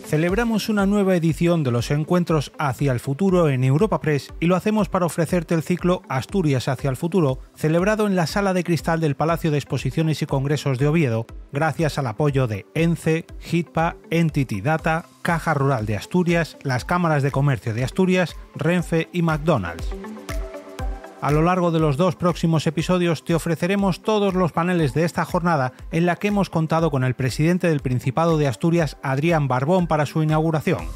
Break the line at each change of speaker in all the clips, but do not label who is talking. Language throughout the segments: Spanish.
Celebramos una nueva edición de los encuentros hacia el futuro en Europa Press y lo hacemos para ofrecerte el ciclo Asturias hacia el futuro, celebrado en la Sala de Cristal del Palacio de Exposiciones y Congresos de Oviedo, gracias al apoyo de ENCE, HITPA, Entity Data, Caja Rural de Asturias, las Cámaras de Comercio de Asturias, Renfe y McDonald's. A lo largo de los 2 próximos episodios te ofreceremos todos los paneles de esta jornada en la que hemos contado con el presidente del Principado de Asturias, Adrián Barbón, para su inauguración.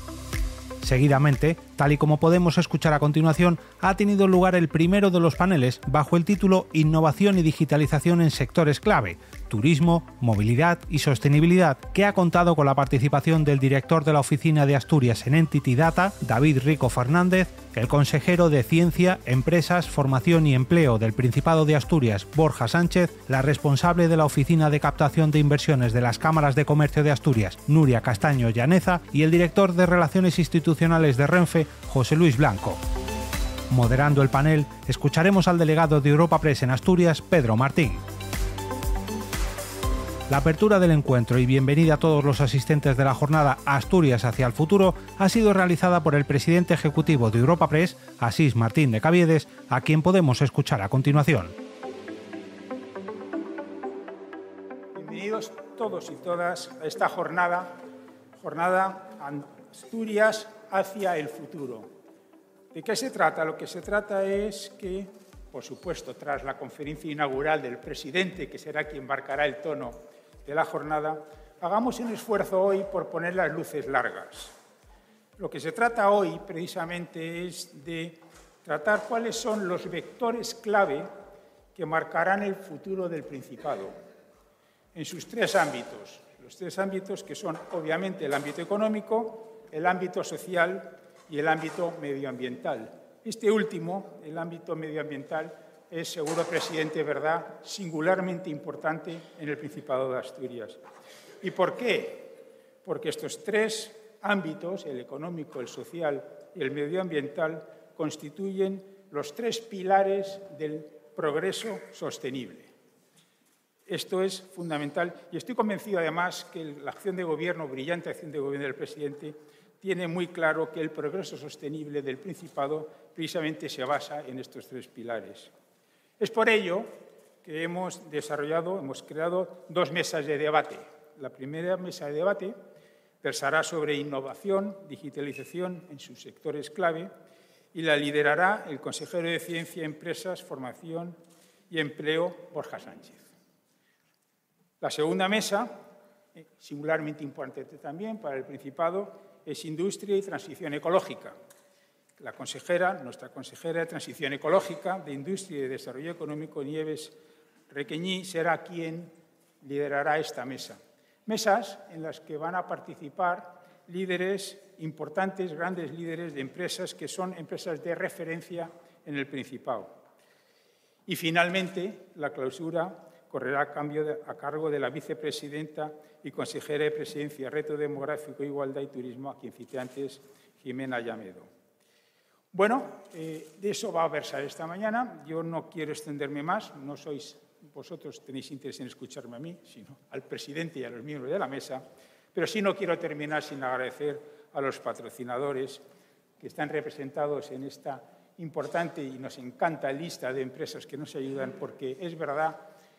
Seguidamente, tal y como podemos escuchar a continuación, ha tenido lugar el primero de los paneles bajo el título Innovación y digitalización en sectores clave, turismo, movilidad y sostenibilidad, que ha contado con la participación del director de la Oficina de Asturias en Entity Data, David Rico Fernández, el consejero de Ciencia, Empresas, Formación y Empleo del Principado de Asturias, Borja Sánchez, la responsable de la Oficina de Captación de Inversiones de las Cámaras de Comercio de Asturias, Nuria Castaño Llaneza, y el director de Relaciones Institucionales de Renfe, José Luis Blanco. Moderando el panel, escucharemos al delegado de Europa Press en Asturias, Pedro Martín. La apertura del encuentro y bienvenida a todos los asistentes de la jornada Asturias hacia el futuro ha sido realizada por el presidente ejecutivo de Europa Press, Asís Martín de Caviedes, a quien podemos escuchar a continuación.
Bienvenidos todos y todas a esta jornada Asturias hacia el futuro. ¿De qué se trata? Lo que se trata es que, por supuesto, tras la conferencia inaugural del presidente, que será quien marcará el tono de la jornada, hagamos un esfuerzo hoy por poner las luces largas. Lo que se trata hoy, precisamente, es de tratar cuáles son los vectores clave que marcarán el futuro del Principado, en sus 3 ámbitos. Los 3 ámbitos que son, obviamente, el ámbito económico, el ámbito social y el ámbito medioambiental. Este último, el ámbito medioambiental, es, seguro, presidente, ¿verdad?, singularmente importante en el Principado de Asturias. ¿Y por qué? Porque estos 3 ámbitos, el económico, el social y el medioambiental, constituyen los 3 pilares del progreso sostenible. Esto es fundamental y estoy convencido, además, que la acción de gobierno, brillante acción de gobierno del presidente, tiene muy claro que el progreso sostenible del Principado precisamente se basa en estos 3 pilares. Es por ello que hemos creado 2 mesas de debate. La primera mesa de debate versará sobre innovación, digitalización en sus sectores clave y la liderará el consejero de Ciencia, Empresas, Formación y Empleo, Borja Sánchez. La segunda mesa, singularmente importante también para el Principado, es Industria y Transición Ecológica. Nuestra consejera de Transición Ecológica, de Industria y de Desarrollo Económico, Nieves Requeñí, será quien liderará esta mesa. Mesas en las que van a participar líderes importantes, grandes líderes de empresas que son empresas de referencia en el Principado. Y finalmente, la clausura correrá a cargo de la vicepresidenta y consejera de Presidencia, Reto Demográfico, Igualdad y Turismo, a quien cité antes, Jimena Llamedo. Bueno, de eso va a versar esta mañana. Yo no quiero extenderme más. Vosotros tenéis interés en escucharme a mí, sino al presidente y a los miembros de la mesa. Pero sí no quiero terminar sin agradecer a los patrocinadores que están representados en esta importante y nos encanta lista de empresas que nos ayudan, porque es verdad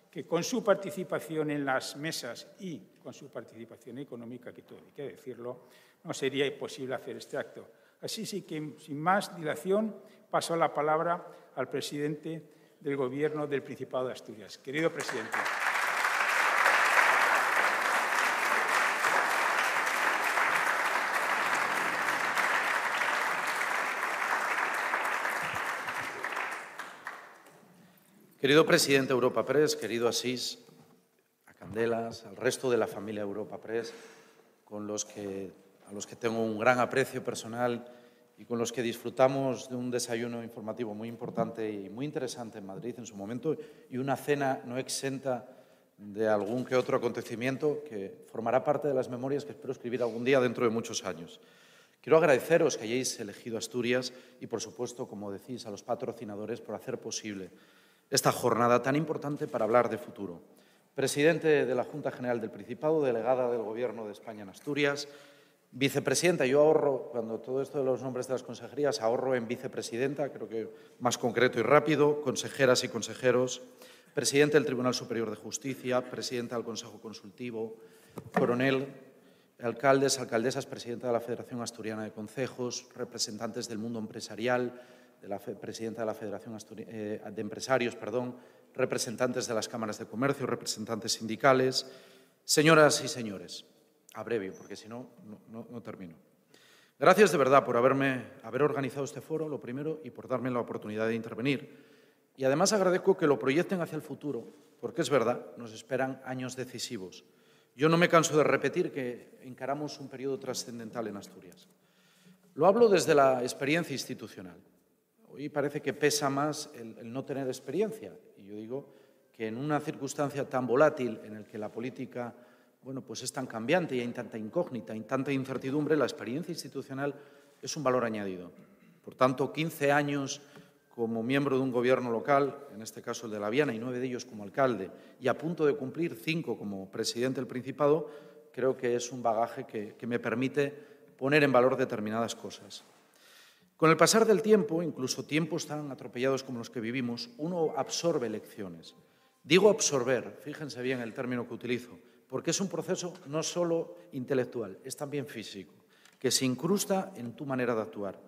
que con su participación en las mesas y con su participación económica, que todo hay que decirlo, no sería posible hacer este acto. Así sí que, sin más dilación, paso la palabra al presidente del Gobierno del Principado de Asturias. Querido presidente.
Querido presidente de Europa Press, querido Asís, a Candelas, al resto de la familia Europa Press, a los que tengo un gran aprecio personal y con los que disfrutamos de un desayuno informativo muy importante y muy interesante en Madrid en su momento y una cena no exenta de algún que otro acontecimiento que formará parte de las memorias que espero escribir algún día dentro de muchos años. Quiero agradeceros que hayáis elegido Asturias y, por supuesto, como decís, a los patrocinadores por hacer posible esta jornada tan importante para hablar de futuro. Presidente de la Junta General del Principado, delegada del Gobierno de España en Asturias, Vicepresidenta, yo ahorro, cuando todo esto de los nombres de las consejerías, ahorro en vicepresidenta, creo que más concreto y rápido, consejeras y consejeros, presidente del Tribunal Superior de Justicia, presidenta del Consejo Consultivo, coronel, alcaldes, alcaldesas, presidenta de la Federación Asturiana de Concejos, representantes del mundo empresarial, presidenta de la Federación de Empresarios, representantes de las cámaras de comercio, representantes sindicales, señoras y señores. Abrevio, porque si no, no termino. Gracias de verdad por haber organizado este foro, lo primero, y por darme la oportunidad de intervenir. Y además agradezco que lo proyecten hacia el futuro, porque es verdad, nos esperan años decisivos. Yo no me canso de repetir que encaramos un periodo trascendental en Asturias. Lo hablo desde la experiencia institucional. Hoy parece que pesa más el no tener experiencia. Y yo digo que en una circunstancia tan volátil en la que la política pues es tan cambiante y hay tanta incógnita y tanta incertidumbre, la experiencia institucional es un valor añadido. Por tanto, 15 años como miembro de un gobierno local, en este caso el de Laviana, y 9 de ellos como alcalde, y a punto de cumplir 5 como presidente del Principado, creo que es un bagaje que me permite poner en valor determinadas cosas. Con el pasar del tiempo, incluso tiempos tan atropellados como los que vivimos, uno absorbe lecciones. Digo absorber, fíjense bien el término que utilizo, porque es un proceso no solo intelectual, es también físico, que se incrusta en tu manera de actuar.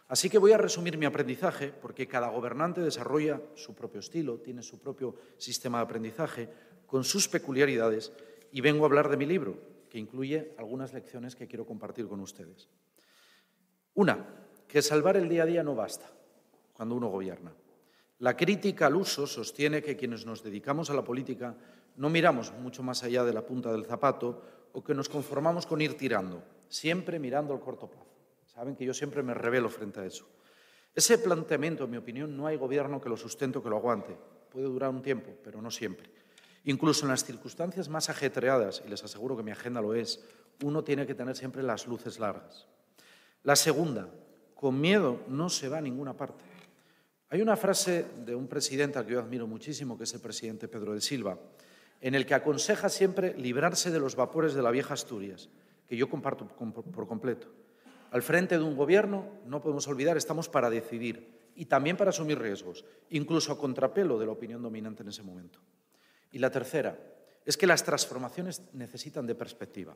Así que voy a resumir mi aprendizaje, porque cada gobernante desarrolla su propio estilo, tiene su propio sistema de aprendizaje, con sus peculiaridades, y vengo a hablar de mi libro, que incluye algunas lecciones que quiero compartir con ustedes. Una, que salvar el día a día no basta cuando uno gobierna. La crítica al uso sostiene que quienes nos dedicamos a la política no miramos mucho más allá de la punta del zapato o que nos conformamos con ir tirando, siempre mirando al corto plazo. Saben que yo siempre me rebelo frente a eso. Ese planteamiento, en mi opinión, no hay gobierno que lo sustente o que lo aguante. Puede durar un tiempo, pero no siempre. Incluso en las circunstancias más ajetreadas, y les aseguro que mi agenda lo es, uno tiene que tener siempre las luces largas. La segunda, con miedo no se va a ninguna parte. Hay una frase de un presidente al que yo admiro muchísimo, que es el presidente Pedro de Silva, en el que aconseja siempre librarse de los vapores de la vieja Asturias, que yo comparto por completo. Al frente de un gobierno, no podemos olvidar, estamos para decidir y también para asumir riesgos, incluso a contrapelo de la opinión dominante en ese momento. Y la tercera es que las transformaciones necesitan de perspectiva.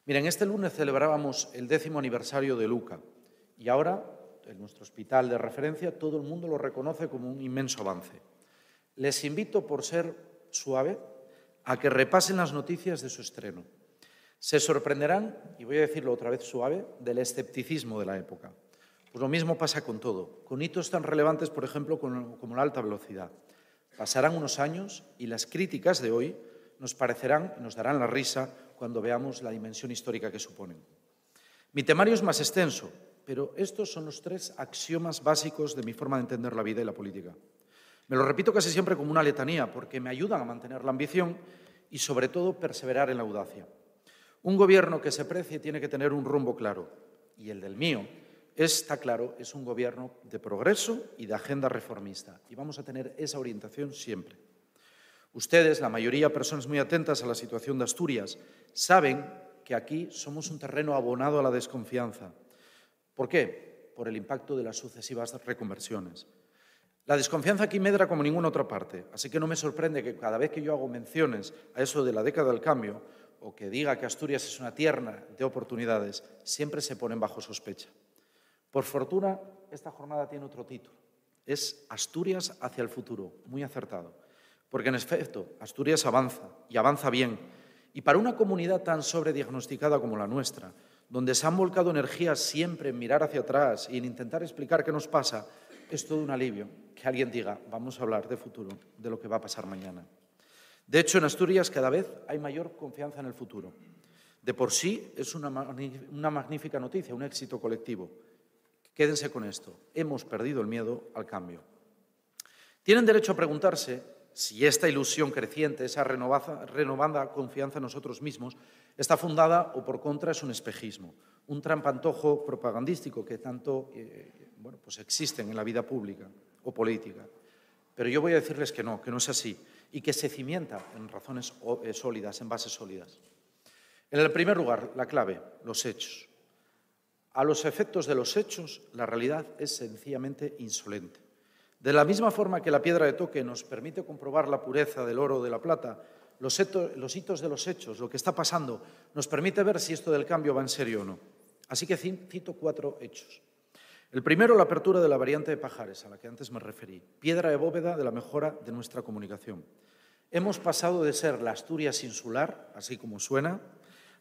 Miren, este lunes celebrábamos el 10º aniversario de Luca y ahora, en nuestro hospital de referencia, todo el mundo lo reconoce como un inmenso avance. Les invito, por ser suave, a que repasen las noticias de su estreno. Se sorprenderán, y voy a decirlo otra vez suave, del escepticismo de la época. Pues lo mismo pasa con todo, con hitos tan relevantes, por ejemplo, como la alta velocidad. Pasarán unos años y las críticas de hoy nos parecerán y nos darán la risa cuando veamos la dimensión histórica que suponen. Mi temario es más extenso, pero estos son los 3 axiomas básicos de mi forma de entender la vida y la política. Me lo repito casi siempre como una letanía, porque me ayudan a mantener la ambición y, sobre todo, perseverar en la audacia. Un gobierno que se precie tiene que tener un rumbo claro, y el del mío, está claro, es un gobierno de progreso y de agenda reformista, y vamos a tener esa orientación siempre. Ustedes, la mayoría, personas muy atentas a la situación de Asturias, saben que aquí somos un terreno abonado a la desconfianza. ¿Por qué? Por el impacto de las sucesivas reconversiones. La desconfianza aquí medra como ninguna otra parte, así que no me sorprende que cada vez que yo hago menciones a eso de la década del cambio o que diga que Asturias es una tierra de oportunidades, siempre se ponen bajo sospecha. Por fortuna, esta jornada tiene otro título. Es Asturias hacia el futuro, muy acertado. Porque en efecto, Asturias avanza y avanza bien. Y para una comunidad tan sobrediagnosticada como la nuestra, donde se han volcado energías siempre en mirar hacia atrás y en intentar explicar qué nos pasa, es todo un alivio que alguien diga, vamos a hablar de futuro, de lo que va a pasar mañana. De hecho, en Asturias cada vez hay mayor confianza en el futuro. De por sí es una magnífica noticia, un éxito colectivo. Quédense con esto, hemos perdido el miedo al cambio. Tienen derecho a preguntarse si esta ilusión creciente, esa renovada confianza en nosotros mismos, está fundada o por contra es un espejismo, un trampantojo propagandístico que tanto pues existen en la vida pública o política. Pero yo voy a decirles que no es así y que se cimienta en razones sólidas, en bases sólidas. En el primer lugar, la clave, los hechos. A los efectos de los hechos, la realidad es sencillamente insolente. De la misma forma que la piedra de toque nos permite comprobar la pureza del oro o de la plata, los hitos de los hechos, lo que está pasando, nos permite ver si esto del cambio va en serio o no. Así que cito 4 hechos. El primero, la apertura de la variante de Pajares, a la que antes me referí, piedra de bóveda de la mejora de nuestra comunicación. Hemos pasado de ser la Asturias insular, así como suena,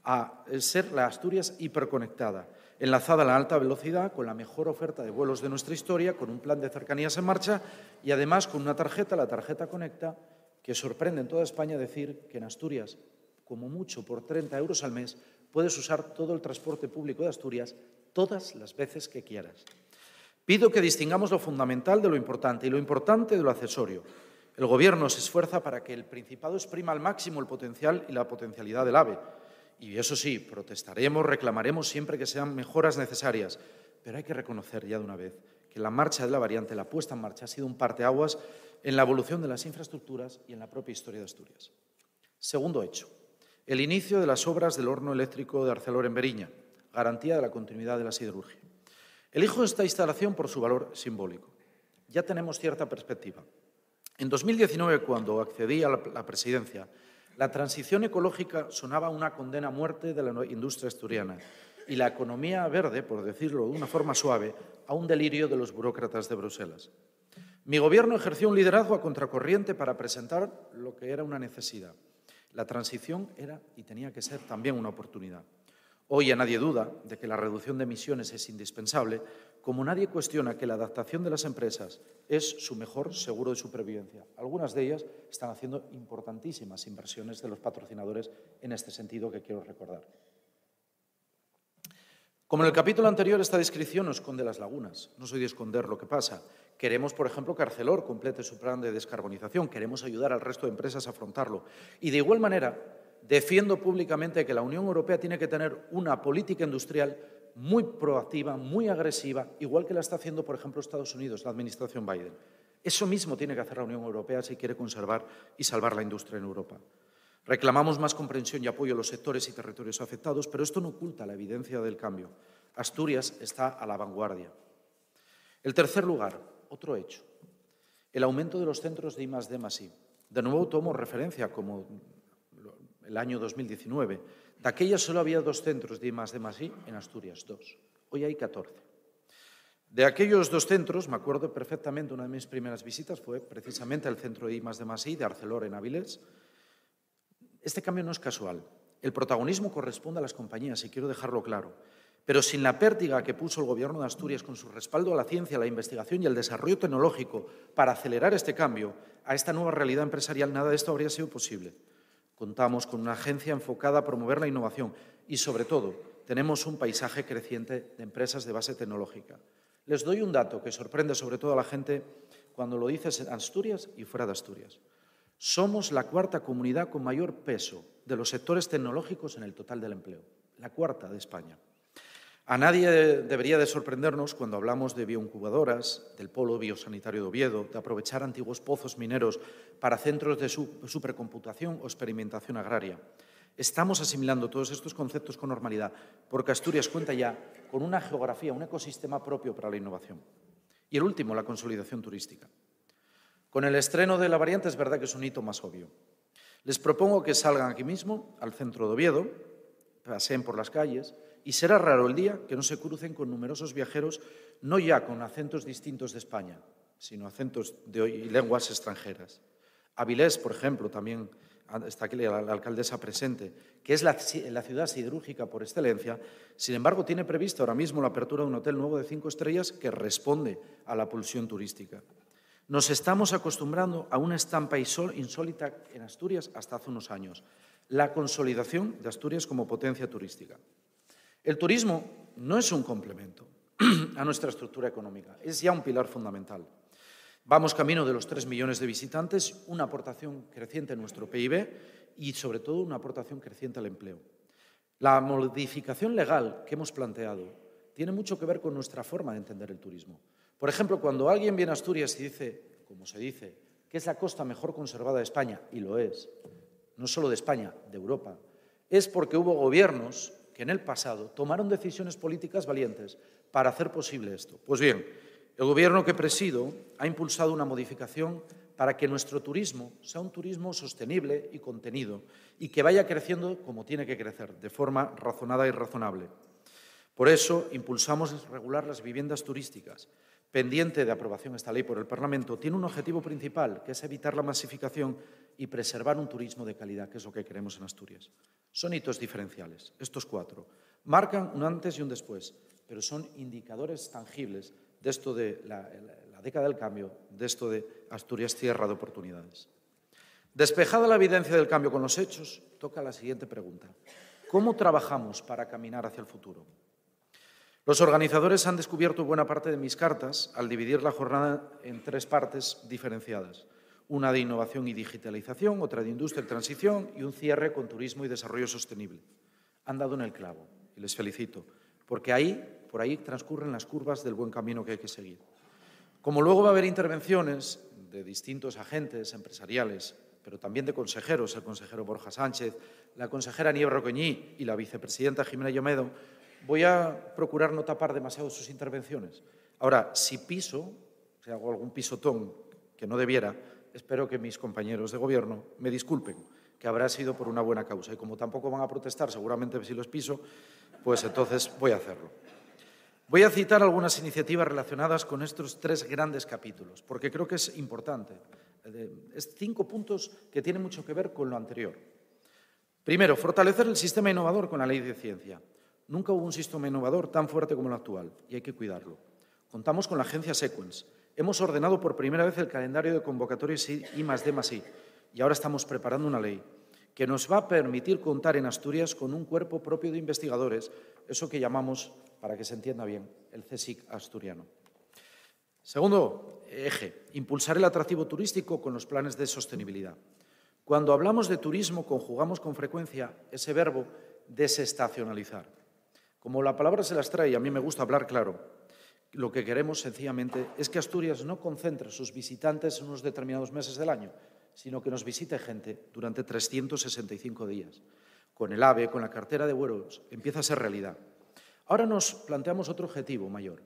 a ser la Asturias hiperconectada, enlazada a la alta velocidad, con la mejor oferta de vuelos de nuestra historia, con un plan de cercanías en marcha y además con una tarjeta, la tarjeta Conecta, que sorprende en toda España decir que en Asturias, como mucho por 30 euros al mes, puedes usar todo el transporte público de Asturias todas las veces que quieras. Pido que distingamos lo fundamental de lo importante y lo importante de lo accesorio. El Gobierno se esfuerza para que el Principado exprima al máximo el potencial y la potencialidad del AVE. Y eso sí, protestaremos, reclamaremos siempre que sean mejoras necesarias. Pero hay que reconocer ya de una vez que la marcha de la variante, la puesta en marcha, ha sido un parteaguas en la evolución de las infraestructuras y en la propia historia de Asturias. Segundo hecho, el inicio de las obras del horno eléctrico de Arcelor en Beriña, garantía de la continuidad de la siderurgia. Elijo esta instalación por su valor simbólico. Ya tenemos cierta perspectiva. En 2019, cuando accedí a la presidencia, la transición ecológica sonaba una condena a muerte de la industria asturiana y la economía verde, por decirlo de una forma suave, a un delirio de los burócratas de Bruselas. Mi Gobierno ejerció un liderazgo a contracorriente para presentar lo que era una necesidad. La transición era y tenía que ser también una oportunidad. Hoy a nadie duda de que la reducción de emisiones es indispensable, como nadie cuestiona que la adaptación de las empresas es su mejor seguro de supervivencia. Algunas de ellas están haciendo importantísimas inversiones de los patrocinadores en este sentido que quiero recordar. Como en el capítulo anterior, esta descripción no esconde las lagunas. No soy de esconder lo que pasa. Queremos, por ejemplo, que Arcelor complete su plan de descarbonización. Queremos ayudar al resto de empresas a afrontarlo. Y de igual manera, defiendo públicamente que la Unión Europea tiene que tener una política industrial muy proactiva, muy agresiva, igual que la está haciendo, por ejemplo, Estados Unidos, la administración Biden. Eso mismo tiene que hacer la Unión Europea si quiere conservar y salvar la industria en Europa. Reclamamos más comprensión y apoyo a los sectores y territorios afectados, pero esto no oculta la evidencia del cambio. Asturias está a la vanguardia. En tercer lugar, otro hecho, el aumento de los centros de I+D+I. De nuevo tomo referencia como el año 2019. De aquella solo había 2 centros de I+D+I en Asturias, 2. Hoy hay 14. De aquellos 2 centros, me acuerdo perfectamente, una de mis primeras visitas fue precisamente al centro de I+D+I de Arcelor en Avilés. Este cambio no es casual. El protagonismo corresponde a las compañías, y quiero dejarlo claro. Pero sin la pértiga que puso el Gobierno de Asturias con su respaldo a la ciencia, la investigación y el desarrollo tecnológico para acelerar este cambio a esta nueva realidad empresarial, nada de esto habría sido posible. Contamos con una agencia enfocada a promover la innovación y, sobre todo, tenemos un paisaje creciente de empresas de base tecnológica. Les doy un dato que sorprende sobre todo a la gente cuando lo dices en Asturias y fuera de Asturias. Somos la 4ª comunidad con mayor peso de los sectores tecnológicos en el total del empleo. La 4ª de España. A nadie debería de sorprendernos cuando hablamos de bioincubadoras, del polo biosanitario de Oviedo, de aprovechar antiguos pozos mineros para centros de supercomputación o experimentación agraria. Estamos asimilando todos estos conceptos con normalidad porque Asturias cuenta ya con una geografía, un ecosistema propio para la innovación. Y el último, la consolidación turística. Con el estreno de la variante es verdad que es un hito más obvio. Les propongo que salgan aquí mismo, al centro de Oviedo, paseen por las calles y será raro el día que no se crucen con numerosos viajeros, no ya con acentos distintos de España, sino acentos y lenguas extranjeras. Avilés, por ejemplo, también está aquí la alcaldesa presente, que es la ciudad siderúrgica por excelencia. Sin embargo, tiene previsto ahora mismo la apertura de un hotel nuevo de 5 estrellas que responde a la pulsión turística. Nos estamos acostumbrando a una estampa insólita en Asturias hasta hace unos años, la consolidación de Asturias como potencia turística. El turismo no es un complemento a nuestra estructura económica, es ya un pilar fundamental. Vamos camino de los 3 millones de visitantes, una aportación creciente en nuestro PIB y, sobre todo, una aportación creciente al empleo. La modificación legal que hemos planteado tiene mucho que ver con nuestra forma de entender el turismo. Por ejemplo, cuando alguien viene a Asturias y dice, como se dice, que es la costa mejor conservada de España, y lo es, no solo de España, de Europa, es porque hubo gobiernos que en el pasado tomaron decisiones políticas valientes para hacer posible esto. Pues bien, el Gobierno que presido ha impulsado una modificación para que nuestro turismo sea un turismo sostenible y contenido y que vaya creciendo como tiene que crecer, de forma razonada y razonable. Por eso, impulsamos regular las viviendas turísticas. Pendiente de aprobación esta ley por el Parlamento, tiene un objetivo principal, que es evitar la masificación y preservar un turismo de calidad, que es lo que queremos en Asturias. Son hitos diferenciales, estos 4. Marcan un antes y un después, pero son indicadores tangibles de esto de la década del cambio, de esto de Asturias, tierra de oportunidades. Despejada la evidencia del cambio con los hechos, toca la siguiente pregunta. ¿Cómo trabajamos para caminar hacia el futuro? Los organizadores han descubierto buena parte de mis cartas al dividir la jornada en 3 partes diferenciadas. Una de innovación y digitalización, otra de industria y transición y un cierre con turismo y desarrollo sostenible. Han dado en el clavo y les felicito, porque por ahí transcurren las curvas del buen camino que hay que seguir. Como luego va a haber intervenciones de distintos agentes empresariales, pero también de consejeros, el consejero Borja Sánchez, la consejera Nieves Rocoñí y la vicepresidenta Jimena Llomedo, voy a procurar no tapar demasiado sus intervenciones. Ahora, si hago algún pisotón que no debiera, espero que mis compañeros de Gobierno me disculpen, que habrá sido por una buena causa. Y como tampoco van a protestar, seguramente si los piso, pues entonces voy a hacerlo. Voy a citar algunas iniciativas relacionadas con estos 3 grandes capítulos, porque creo que es importante. Es 5 puntos que tienen mucho que ver con lo anterior. Primero, fortalecer el sistema innovador con la Ley de Ciencia. Nunca hubo un sistema innovador tan fuerte como el actual y hay que cuidarlo. Contamos con la agencia Sequence. Hemos ordenado por primera vez el calendario de convocatorias I+D+I y ahora estamos preparando una ley que nos va a permitir contar en Asturias con un cuerpo propio de investigadores, eso que llamamos, para que se entienda bien, el CSIC asturiano. Segundo eje, impulsar el atractivo turístico con los planes de sostenibilidad. Cuando hablamos de turismo, conjugamos con frecuencia ese verbo desestacionalizar. Como la palabra se las trae y a mí me gusta hablar claro, lo que queremos sencillamente es que Asturias no concentre sus visitantes en unos determinados meses del año, sino que nos visite gente durante 365 días. Con el AVE, con la cartera de vuelos, empieza a ser realidad. Ahora nos planteamos otro objetivo mayor.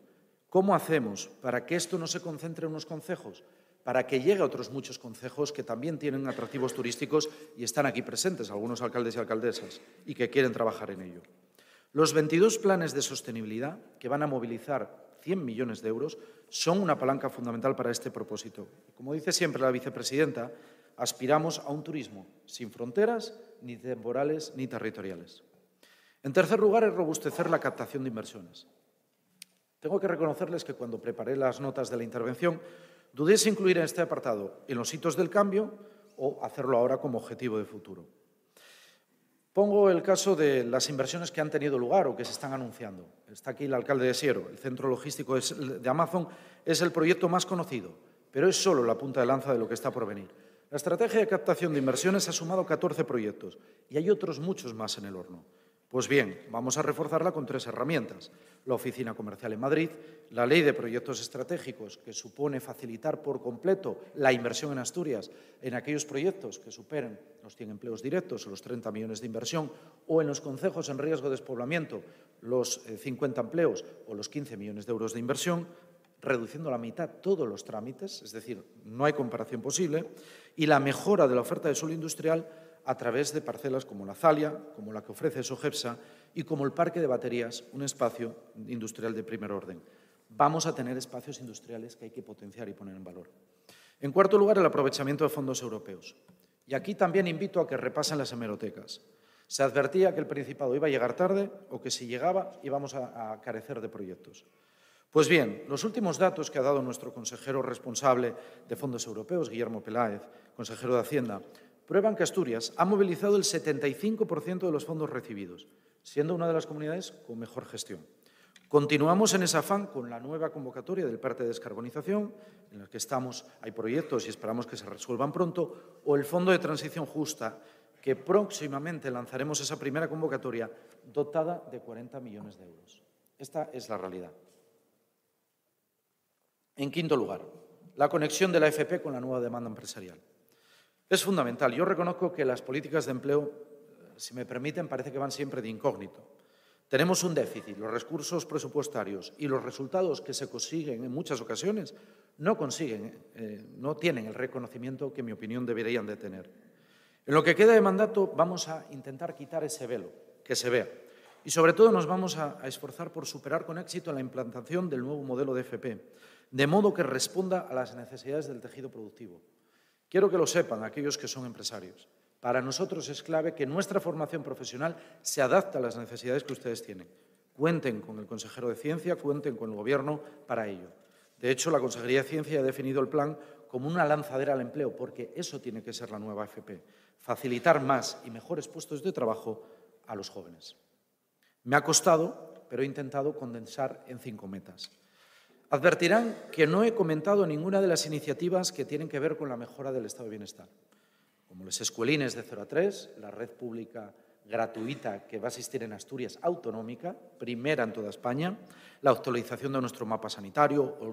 ¿Cómo hacemos para que esto no se concentre en unos concejos? Para que llegue a otros muchos concejos que también tienen atractivos turísticos y están aquí presentes, algunos alcaldes y alcaldesas, y que quieren trabajar en ello. Los 22 planes de sostenibilidad, que van a movilizar 100 millones de euros, son una palanca fundamental para este propósito. Como dice siempre la vicepresidenta, aspiramos a un turismo sin fronteras, ni temporales ni territoriales. En tercer lugar, es robustecer la captación de inversiones. Tengo que reconocerles que cuando preparé las notas de la intervención, dudé si incluir en este apartado en los hitos del cambio o hacerlo ahora como objetivo de futuro. Pongo el caso de las inversiones que han tenido lugar o que se están anunciando. Está aquí el alcalde de Siero. El centro logístico de Amazon es el proyecto más conocido, pero es solo la punta de lanza de lo que está por venir. La estrategia de captación de inversiones ha sumado 14 proyectos y hay otros muchos más en el horno. Pues bien, vamos a reforzarla con 3 herramientas. La Oficina Comercial en Madrid, la Ley de Proyectos Estratégicos, que supone facilitar por completo la inversión en Asturias en aquellos proyectos que superen los 100 empleos directos o los 30 millones de inversión, o en los concejos en riesgo de despoblamiento los 50 empleos o los 15 millones de euros de inversión, reduciendo a la mitad todos los trámites, es decir, no hay comparación posible, y la mejora de la oferta de suelo industrial a través de parcelas como la Zalia, como la que ofrece Sogepsa y como el Parque de Baterías, un espacio industrial de primer orden. Vamos a tener espacios industriales que hay que potenciar y poner en valor. En cuarto lugar, el aprovechamiento de fondos europeos. Y aquí también invito a que repasen las hemerotecas. Se advertía que el Principado iba a llegar tarde o que si llegaba íbamos a carecer de proyectos. Pues bien, los últimos datos que ha dado nuestro consejero responsable de fondos europeos, Guillermo Peláez, consejero de Hacienda, prueban que Asturias ha movilizado el 75% de los fondos recibidos, siendo una de las comunidades con mejor gestión. Continuamos en ese afán con la nueva convocatoria del PERTE de descarbonización, en la que hay proyectos y esperamos que se resuelvan pronto, o el Fondo de Transición Justa, que próximamente lanzaremos esa primera convocatoria dotada de 40 millones de euros. Esta es la realidad. En quinto lugar, la conexión de la FP con la nueva demanda empresarial. Es fundamental. Yo reconozco que las políticas de empleo si me permiten, parece que van siempre de incógnito. Tenemos un déficit, los recursos presupuestarios y los resultados que se consiguen en muchas ocasiones no tienen el reconocimiento que, en mi opinión, deberían de tener. En lo que queda de mandato vamos a intentar quitar ese velo, que se vea. Y sobre todo nos vamos a esforzar por superar con éxito la implantación del nuevo modelo de FP, de modo que responda a las necesidades del tejido productivo. Quiero que lo sepan aquellos que son empresarios. Para nosotros es clave que nuestra formación profesional se adapte a las necesidades que ustedes tienen. Cuenten con el consejero de Ciencia, cuenten con el Gobierno para ello. De hecho, la Consejería de Ciencia ha definido el plan como una lanzadera al empleo, porque eso tiene que ser la nueva FP, facilitar más y mejores puestos de trabajo a los jóvenes. Me ha costado, pero he intentado condensar en 5 metas. Advertirán que no he comentado ninguna de las iniciativas que tienen que ver con la mejora del estado de bienestar, como los escuelines de 0 a 3, la red pública gratuita que va a existir en Asturias autonómica, primera en toda España, la actualización de nuestro mapa sanitario o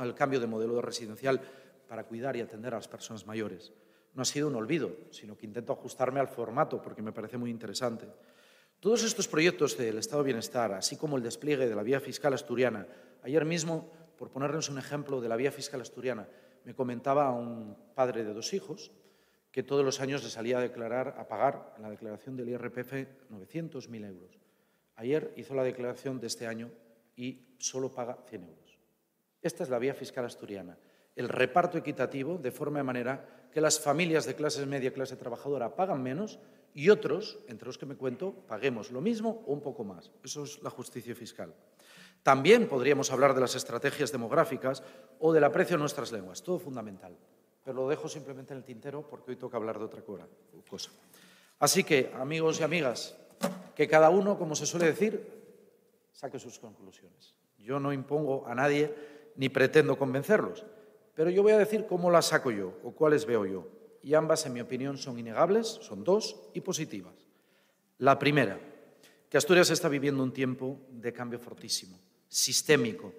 el cambio de modelo residencial para cuidar y atender a las personas mayores. No ha sido un olvido, sino que intento ajustarme al formato porque me parece muy interesante. Todos estos proyectos del estado de bienestar, así como el despliegue de la vía fiscal asturiana, ayer mismo, por ponerles un ejemplo de la vía fiscal asturiana, me comentaba un padre de 2 hijos que todos los años le salía a pagar en la declaración del IRPF 900.000 euros. Ayer hizo la declaración de este año y solo paga 100 euros. Esta es la vía fiscal asturiana, el reparto equitativo de forma de manera que las familias de clase media y clase trabajadora pagan menos y otros, entre los que me cuento, paguemos lo mismo o un poco más. Eso es la justicia fiscal. También podríamos hablar de las estrategias demográficas o del aprecio de nuestras lenguas, todo fundamental. Pero lo dejo simplemente en el tintero porque hoy toca hablar de otra cosa. Así que, amigos y amigas, que cada uno, como se suele decir, saque sus conclusiones. Yo no impongo a nadie ni pretendo convencerlos, pero yo voy a decir cómo las saco yo o cuáles veo yo. Y ambas, en mi opinión, son innegables, son 2 y positivas. La primera, que Asturias está viviendo un tiempo de cambio fortísimo, sistémico,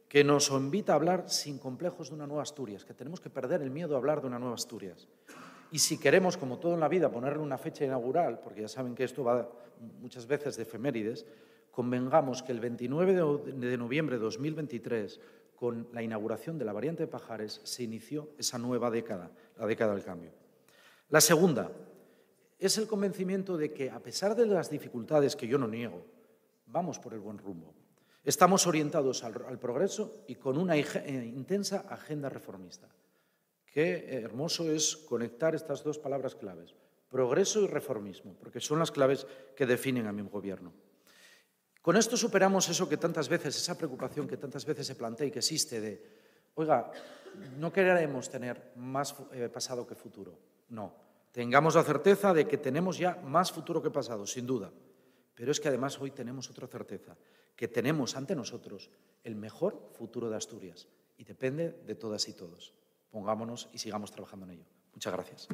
que nos invita a hablar sin complejos de una nueva Asturias, que tenemos que perder el miedo a hablar de una nueva Asturias. Y si queremos, como todo en la vida, ponerle una fecha inaugural, porque ya saben que esto va muchas veces de efemérides, convengamos que el 29 de noviembre de 2023, con la inauguración de la variante de Pajares, se inició esa nueva década, la década del cambio. La segunda es el convencimiento de que, a pesar de las dificultades que yo no niego, vamos por el buen rumbo. Estamos orientados al progreso y con una intensa agenda reformista. Qué hermoso es conectar estas 2 palabras claves, progreso y reformismo, porque son las claves que definen a mi gobierno. Con esto superamos eso que tantas veces, esa preocupación que tantas veces se plantea y que existe de, oiga, no queremos tener más pasado que futuro. No, tengamos la certeza de que tenemos ya más futuro que pasado, sin duda. Pero es que además hoy tenemos otra certeza, que tenemos ante nosotros el mejor futuro de Asturias y depende de todas y todos. Pongámonos y sigamos trabajando en ello. Muchas gracias.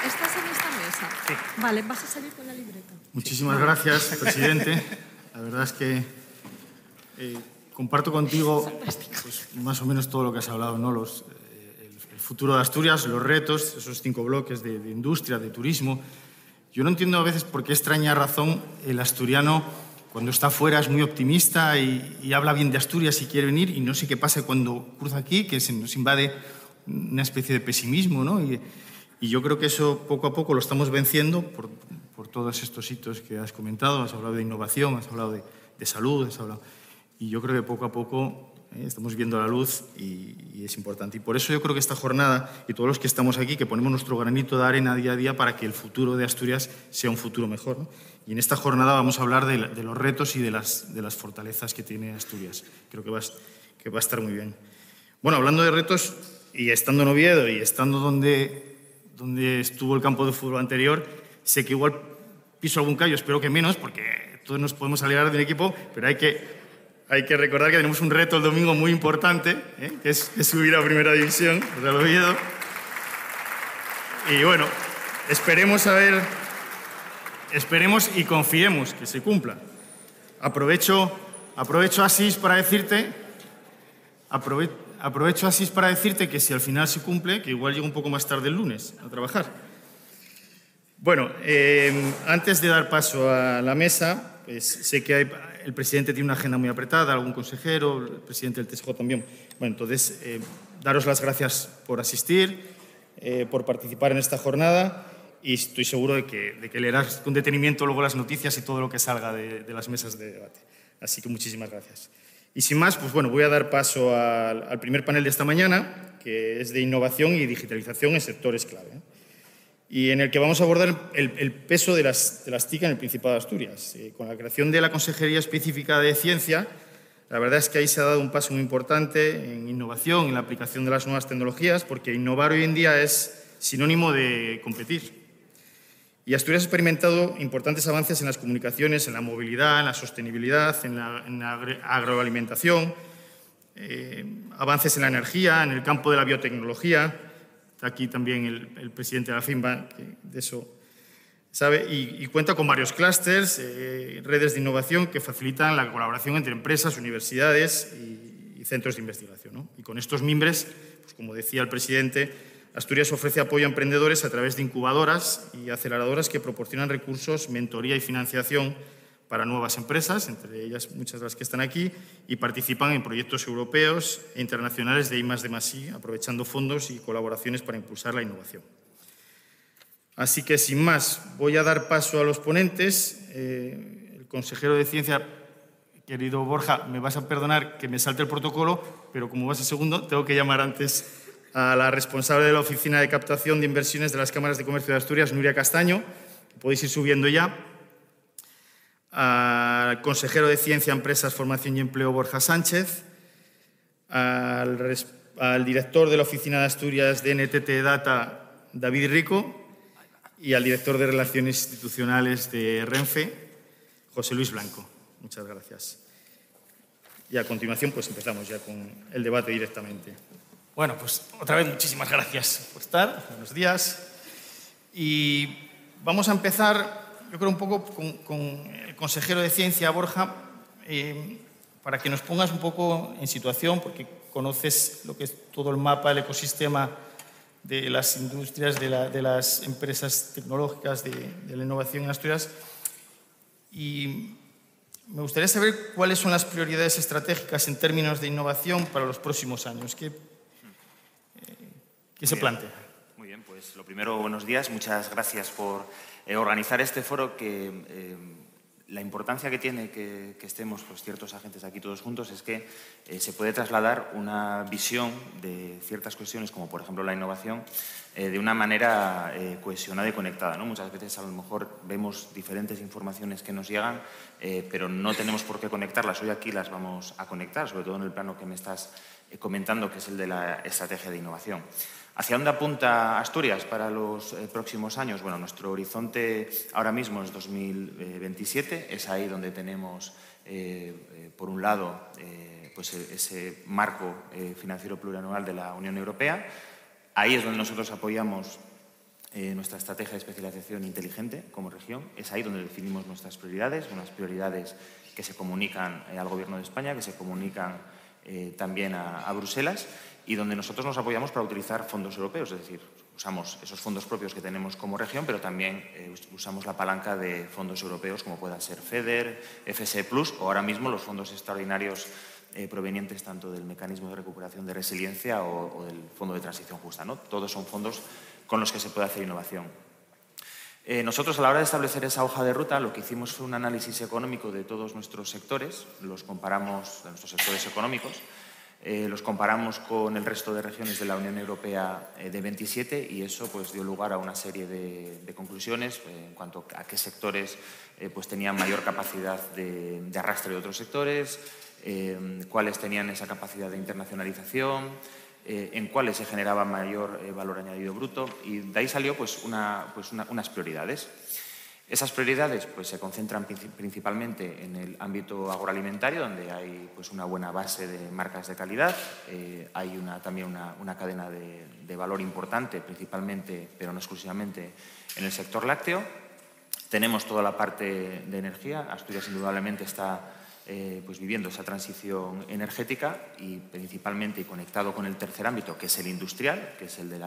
¿Estás en esta mesa?
Sí.
Vale, vas a salir con la libreta.
Muchísimas gracias, presidente. La verdad es que comparto contigo pues, más o menos todo lo que has hablado, ¿no? El futuro de Asturias, los retos, esos 5 bloques de industria, de turismo. Yo no entiendo a veces por qué extraña razón el asturiano, cuando está fuera, es muy optimista y habla bien de Asturias y quiere venir, y no sé qué pasa cuando cruza aquí, que se nos invade una especie de pesimismo, ¿no? Y yo creo que eso poco a poco lo estamos venciendo por todos estos hitos que has comentado. Has hablado de innovación, has hablado de salud, y yo creo que poco a poco estamos viendo la luz y es importante. Y por eso yo creo que esta jornada y todos los que estamos aquí, que ponemos nuestro granito de arena día a día para que el futuro de Asturias sea un futuro mejor, ¿no? Y en esta jornada vamos a hablar de los retos y de las fortalezas que tiene Asturias. Creo que va a estar muy bien. Bueno, hablando de retos, y estando en Oviedo y estando donde estuvo el campo de fútbol anterior, sé que igual piso algún callo, espero que menos, porque todos nos podemos alegrar del equipo, pero hay que recordar que tenemos un reto el domingo muy importante, que es subir a Primera División, Real Oviedo. Y bueno, esperemos y confiemos que se cumpla. Aprovecho Asís para decirte que si al final se cumple, que igual llego un poco más tarde el lunes a trabajar. Bueno, antes de dar paso a la mesa, pues sé que el presidente tiene una agenda muy apretada, algún consejero, el presidente del TSJ también. Bueno, entonces, daros las gracias por asistir, por participar en esta jornada, y estoy seguro de que leerás con detenimiento luego las noticias y todo lo que salga de las mesas de debate. Así que muchísimas gracias. Y sin más, pues bueno, voy a dar paso al primer panel de esta mañana, que es de innovación y digitalización en sectores clave, y en el que vamos a abordar el peso de las TIC en el Principado de Asturias. Con la creación de la Consejería Específica de Ciencia, la verdad es que ahí se ha dado un paso muy importante en innovación, en la aplicación de las nuevas tecnologías, porque innovar hoy en día es sinónimo de competir. Y Asturias ha experimentado importantes avances en las comunicaciones, en la movilidad, en la sostenibilidad, en la agroalimentación, avances en la energía, en el campo de la biotecnología. Está aquí también el presidente de la FIMBA, que de eso sabe, y cuenta con varios clústeres, redes de innovación que facilitan la colaboración entre empresas, universidades y centros de investigación, ¿no? Y con estos mimbres, pues como decía el presidente, Asturias ofrece apoyo a emprendedores a través de incubadoras y aceleradoras que proporcionan recursos, mentoría y financiación para nuevas empresas, entre ellas muchas de las que están aquí, y participan en proyectos europeos e internacionales de I+D+I, aprovechando fondos y colaboraciones para impulsar la innovación. Así que, sin más, voy a dar paso a los ponentes. El consejero de Ciencia, querido Borja, me vas a perdonar que me salte el protocolo, pero como vas a segundo, tengo que llamar antes a la responsable de la Oficina de Captación de Inversiones de las Cámaras de Comercio de Asturias, Nuria Castaño, que podéis ir subiendo ya, al consejero de Ciencia, Empresas, Formación y Empleo, Borja Sánchez, al director de la Oficina de Asturias de NTT Data, David Rico, y al director de Relaciones Institucionales de Renfe, José Luis Blanco. Muchas gracias. Y a continuación, pues empezamos ya con el debate directamente.
Bueno, pues otra vez muchísimas gracias por estar. Buenos días. Y vamos a empezar, yo creo, un poco con el consejero de Ciencia, Borja, para que nos pongas un poco en situación, porque conoces lo que es todo el mapa, el ecosistema de las industrias, de las empresas tecnológicas, de la innovación en Asturias. Y me gustaría saber cuáles son las prioridades estratégicas en términos de innovación para los próximos años. ¿Qué se plantea?
Muy bien, pues lo primero, buenos días. Muchas gracias por organizar este foro, que la importancia que tiene que estemos pues, ciertos agentes aquí todos juntos es que se puede trasladar una visión de ciertas cuestiones, como por ejemplo la innovación, de una manera cohesionada y conectada, ¿no? Muchas veces a lo mejor vemos diferentes informaciones que nos llegan, pero no tenemos por qué conectarlas. Hoy aquí las vamos a conectar, sobre todo en el plano que me estás comentando, que es el de la estrategia de innovación. ¿Hacia dónde apunta Asturias para los próximos años? Bueno, nuestro horizonte ahora mismo es 2027. Es ahí donde tenemos, por un lado, pues ese marco financiero plurianual de la Unión Europea. Ahí es donde nosotros apoyamos nuestra estrategia de especialización inteligente como región. Es ahí donde definimos nuestras prioridades, unas prioridades que se comunican al Gobierno de España, que se comunican también a Bruselas, y donde nosotros nos apoyamos para utilizar fondos europeos, es decir, usamos esos fondos propios que tenemos como región, pero también usamos la palanca de fondos europeos como pueda ser FEDER, FSE Plus o ahora mismo los fondos extraordinarios provenientes tanto del Mecanismo de Recuperación de Resiliencia o del Fondo de Transición Justa, ¿no? Todos son fondos con los que se puede hacer innovación. Nosotros, a la hora de establecer esa hoja de ruta, lo que hicimos fue un análisis económico de todos nuestros sectores, los comparamos, de nuestros sectores económicos, los comparamos con el resto de regiones de la Unión Europea de 27 y eso pues, dio lugar a una serie de conclusiones en cuanto a qué sectores pues, tenían mayor capacidad de arrastre de otros sectores, cuáles tenían esa capacidad de internacionalización, en cuáles se generaba mayor valor añadido bruto, y de ahí salió pues, unas prioridades. Esas prioridades pues, se concentran principalmente en el ámbito agroalimentario, donde hay pues, una buena base de marcas de calidad. Hay también una cadena de valor importante, principalmente, pero no exclusivamente, en el sector lácteo. Tenemos toda la parte de energía. Asturias indudablemente está pues viviendo esa transición energética y principalmente conectado con el tercer ámbito, que es el industrial, que es el de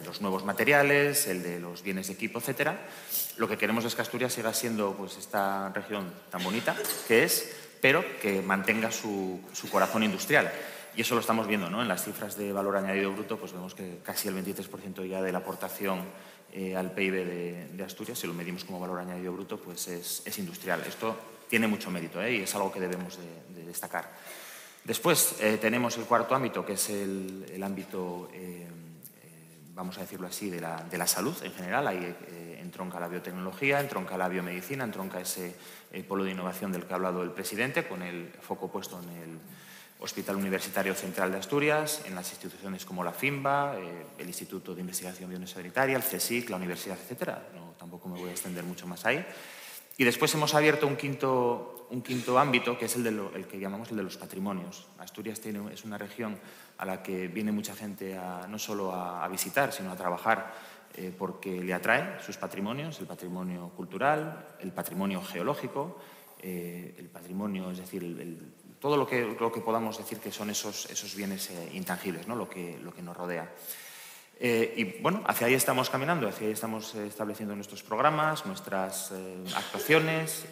los nuevos materiales, el de los bienes de equipo, etcétera. Lo que queremos es que Asturias siga siendo pues, esta región tan bonita que es, pero que mantenga su corazón industrial. Y eso lo estamos viendo, ¿no? En las cifras de valor añadido bruto, pues vemos que casi el 23% ya de la aportación al PIB de Asturias, si lo medimos como valor añadido bruto, pues es industrial. Esto tiene mucho mérito y es algo que debemos de destacar. Después tenemos el cuarto ámbito, que es el ámbito, vamos a decirlo así, de la salud en general. Ahí entronca la biotecnología, entronca la biomedicina, entronca ese polo de innovación del que ha hablado el presidente, con el foco puesto en el Hospital Universitario Central de Asturias, en las instituciones como la FIMBA, el Instituto de Investigación Biosanitaria, el CSIC, la universidad, etcétera. No, tampoco me voy a extender mucho más ahí. Y después hemos abierto un quinto ámbito, que es el que llamamos el de los patrimonios. Asturias es una región a la que viene mucha gente no solo a visitar, sino a trabajar porque le atraen sus patrimonios, el patrimonio cultural, el patrimonio geológico, el patrimonio, es decir, todo lo que podamos decir que son esos bienes intangibles, ¿no? lo que nos rodea. Y bueno, hacia ahí estamos caminando, hacia ahí estamos estableciendo nuestros programas, nuestras actuaciones.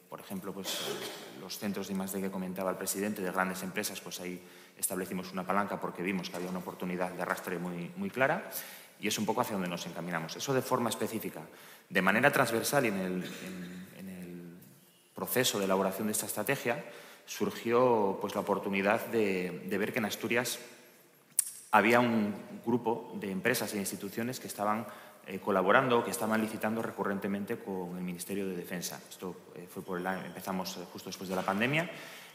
Por ejemplo, pues, los centros de I+D que comentaba el presidente, de grandes empresas, pues ahí establecimos una palanca porque vimos que había una oportunidad de arrastre muy clara y es un poco hacia donde nos encaminamos. Eso de forma específica. De manera transversal y en el proceso de elaboración de esta estrategia surgió pues, la oportunidad de ver que en Asturias había un grupo de empresas e instituciones que estaban colaborando, que estaban licitando recurrentemente con el Ministerio de Defensa. Esto fue empezamos justo después de la pandemia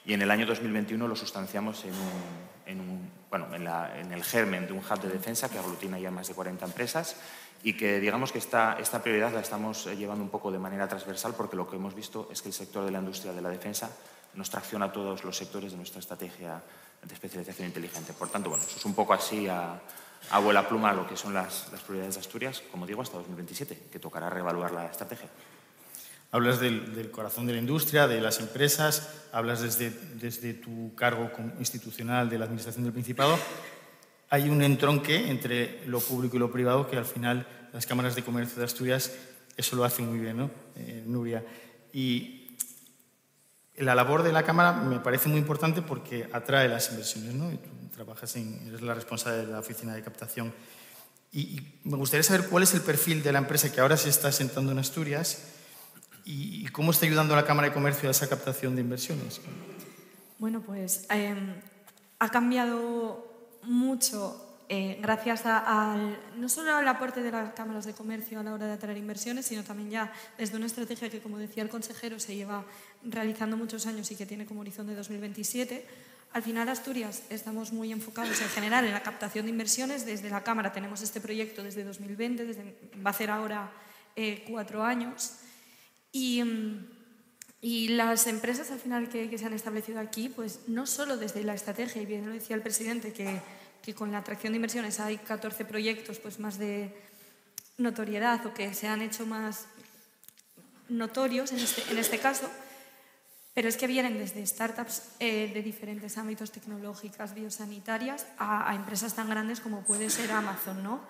y en el año 2021 lo sustanciamos en el germen de un hub de defensa que aglutina ya más de 40 empresas y que digamos que esta prioridad la estamos llevando un poco de manera transversal porque lo que hemos visto es que el sector de la industria de la defensa nos tracciona a todos los sectores de nuestra estrategia de especialización inteligente. Por tanto, bueno, eso es un poco así a vuela pluma lo que son las prioridades de Asturias, como digo, hasta 2027, que tocará reevaluar la estrategia.
Hablas del corazón de la industria, de las empresas, hablas desde tu cargo institucional de la Administración del Principado. Hay un entronque entre lo público y lo privado que al final las cámaras de comercio de Asturias eso lo hacen muy bien, ¿no, Nuria? Y la labor de la Cámara me parece muy importante porque atrae las inversiones, ¿no? Y tú eres la responsable de la oficina de captación. Y me gustaría saber cuál es el perfil de la empresa que ahora se está asentando en Asturias y cómo está ayudando a la Cámara de Comercio a esa captación de inversiones.
Bueno, pues ha cambiado mucho gracias no solo al aporte de las cámaras de comercio a la hora de atraer inversiones, sino también ya desde una estrategia que, como decía el consejero, se lleva realizando muchos años y que tiene como horizonte 2027. Al final, Asturias, estamos muy enfocados en general en la captación de inversiones. Desde la Cámara tenemos este proyecto desde 2020, va a ser ahora 4 años. Y las empresas al final que se han establecido aquí, pues no solo desde la estrategia, y bien lo decía el presidente, que con la atracción de inversiones hay 14 proyectos pues más de notoriedad o que se han hecho más notorios en este caso, pero es que vienen desde startups de diferentes ámbitos tecnológicas, biosanitarias, a empresas tan grandes como puede ser Amazon, ¿no?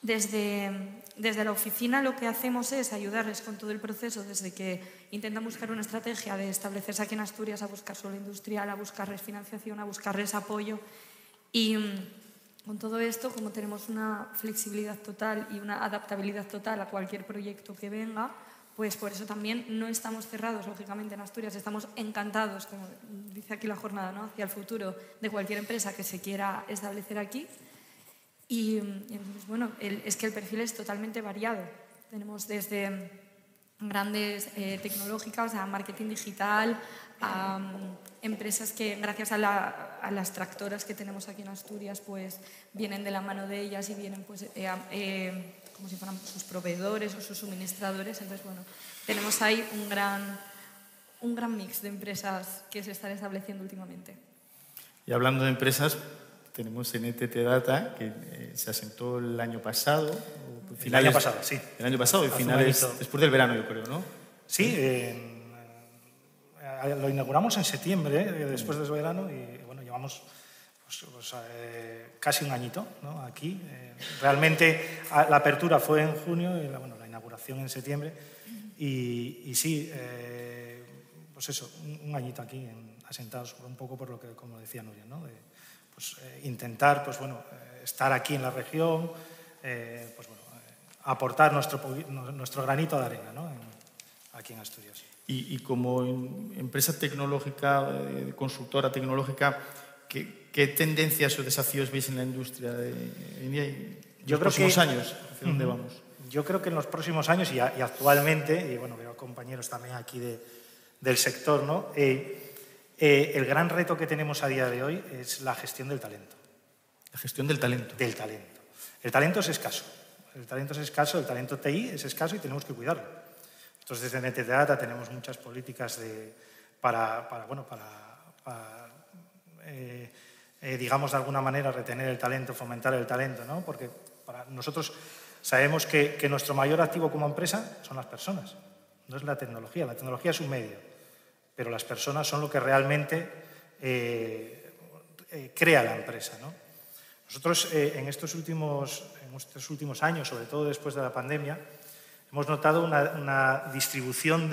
Desde la oficina lo que hacemos es ayudarles con todo el proceso, desde que intentan buscar una estrategia de establecerse aquí en Asturias, a buscar suelo industrial, a buscarles financiación, a buscarles apoyo. Y con todo esto, como tenemos una flexibilidad total y una adaptabilidad total a cualquier proyecto que venga, pues por eso también no estamos cerrados, lógicamente, en Asturias. Estamos encantados, como dice aquí la jornada, ¿no?, hacia el futuro de cualquier empresa que se quiera establecer aquí. Y pues bueno, es que el perfil es totalmente variado. Tenemos desde grandes tecnológicas a marketing digital, a empresas que gracias a las tractoras que tenemos aquí en Asturias pues vienen de la mano de ellas y vienen pues como si fueran sus proveedores o sus suministradores. Entonces bueno, tenemos ahí un gran mix de empresas que se están estableciendo últimamente.
Y hablando de empresas, tenemos NTT Data, que se asentó el año pasado, El año pasado, sí. El año pasado, finales, después del verano, yo creo, ¿no?
Sí, lo inauguramos en septiembre, después del verano, y bueno, llevamos casi un añito, ¿no? Aquí. Realmente la apertura fue en junio y la inauguración en septiembre. Y sí, pues eso, un añito aquí asentados un poco por lo que, como decía Nuria, ¿no? Intentar estar aquí en la región, aportar nuestro granito de arena, ¿no? Aquí en Asturias.
Y como empresa tecnológica, consultora tecnológica, ¿qué tendencias o desafíos veis en la industria en los próximos años? ¿Hacia dónde vamos?
Yo creo que en los próximos años y actualmente, y bueno, veo compañeros también aquí del sector, ¿no? El gran reto que tenemos a día de hoy es la gestión del talento.
La gestión del talento.
Del talento. El talento es escaso. El talento TI es escaso y tenemos que cuidarlo. Nosotros desde NTT Data tenemos muchas políticas para digamos, de alguna manera retener el talento, fomentar el talento, ¿no? Porque nosotros sabemos que nuestro mayor activo como empresa son las personas, no es la tecnología. La tecnología es un medio, pero las personas son lo que realmente crea la empresa, ¿no? Nosotros en estos últimos años, sobre todo después de la pandemia, hemos notado una distribución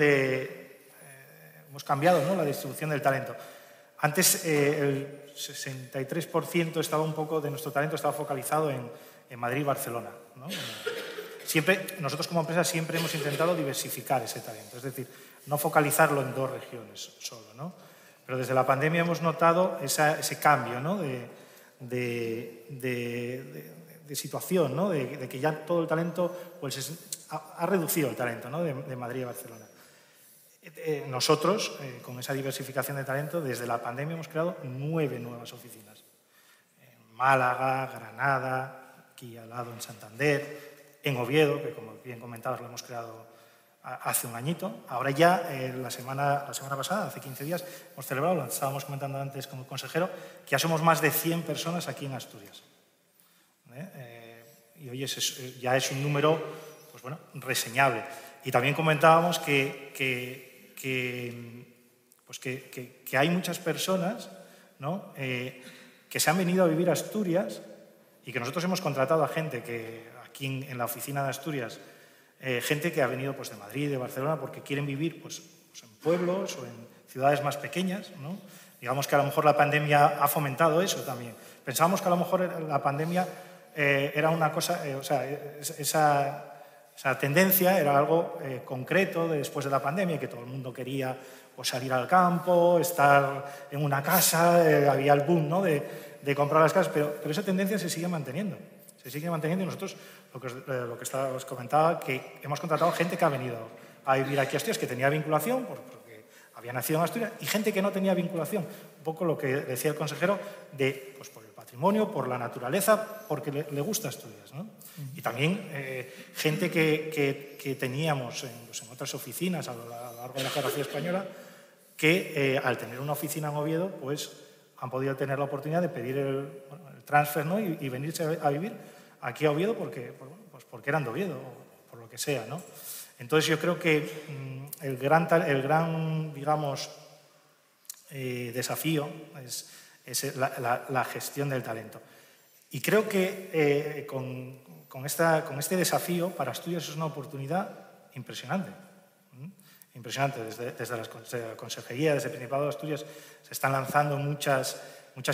hemos cambiado, ¿no? La distribución del talento. Antes el 63% de nuestro talento estaba focalizado en Madrid y Barcelona, ¿no? Nosotros como empresa siempre hemos intentado diversificar ese talento, es decir, no focalizarlo en dos regiones solo, ¿no? Pero desde la pandemia hemos notado ese cambio, ¿no? de situación, ¿no? De que ya todo el talento ha reducido el talento, ¿no? de Madrid y Barcelona. Nosotros, con esa diversificación de talento, desde la pandemia hemos creado 9 nuevas oficinas. En Málaga, Granada, aquí al lado en Santander, en Oviedo, que como bien comentabas lo hemos creado hace un añito. Ahora ya, la semana pasada, hace 15 días, hemos celebrado, lo estábamos comentando antes como consejero, que ya somos más de 100 personas aquí en Asturias. Y hoy ya es un número reseñable. Y también comentábamos que hay muchas personas, ¿no? Que se han venido a vivir a Asturias y que nosotros hemos contratado a gente que aquí en la oficina de Asturias, gente que ha venido de Madrid, de Barcelona, porque quieren vivir en pueblos o en ciudades más pequeñas, ¿no? Digamos que a lo mejor la pandemia ha fomentado eso también. Pensábamos que a lo mejor la pandemia era una cosa, esa tendencia era algo concreto después de la pandemia, que todo el mundo quería salir al campo, estar en una casa, había el boom, ¿no? de comprar las casas, pero esa tendencia se sigue manteniendo. Se sigue manteniendo y nosotros, lo que os comentaba, que hemos contratado gente que ha venido a vivir aquí a Asturias, que tenía vinculación, porque había nacido en Asturias, y gente que no tenía vinculación. Un poco lo que decía el consejero, por el patrimonio, por la naturaleza, porque le gusta Asturias, ¿no? Y también gente que teníamos en otras oficinas a lo largo de la geografía española, que al tener una oficina en Oviedo, han podido tener la oportunidad de pedir el transfer, ¿no? y venirse a vivir aquí a Oviedo porque eran de Oviedo, o por lo que sea, ¿no? Entonces yo creo que el gran digamos, desafío es la gestión del talento. Y creo que con este desafío para Asturias es una oportunidad impresionante. Impresionante. Desde la Consejería, desde el Principado de Asturias, se están lanzando muchas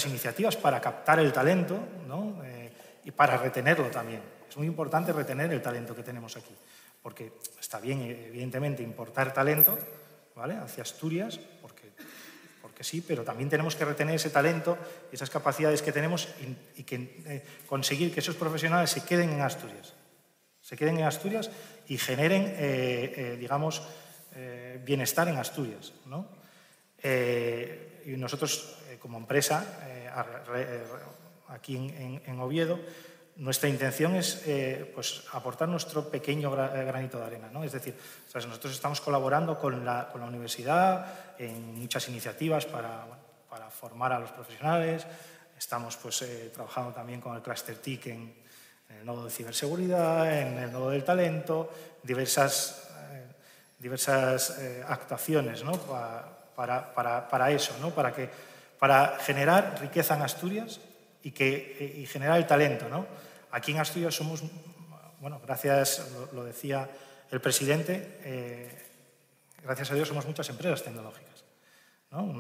iniciativas para captar el talento, ¿no? Y para retenerlo también. Es muy importante retener el talento que tenemos aquí, porque está bien, evidentemente, importar talento, ¿vale? Hacia Asturias, porque sí, pero también tenemos que retener ese talento y esas capacidades que tenemos y conseguir que esos profesionales se queden en Asturias. Se queden en Asturias y generen, digamos, bienestar en Asturias, ¿no? Y nosotros, como empresa, aquí en Oviedo, nuestra intención es aportar nuestro pequeño granito de arena, ¿no? Es decir, nosotros estamos colaborando con la universidad en muchas iniciativas para formar a los profesionales. Estamos trabajando también con el Cluster TIC en el nodo de ciberseguridad, en el nodo del talento, diversas actuaciones, ¿no? para eso, ¿no? para generar riqueza en Asturias y generar el talento, ¿no? Aquí en Asturias somos, bueno, gracias, lo decía el presidente, gracias a Dios somos muchas empresas tecnológicas, ¿no?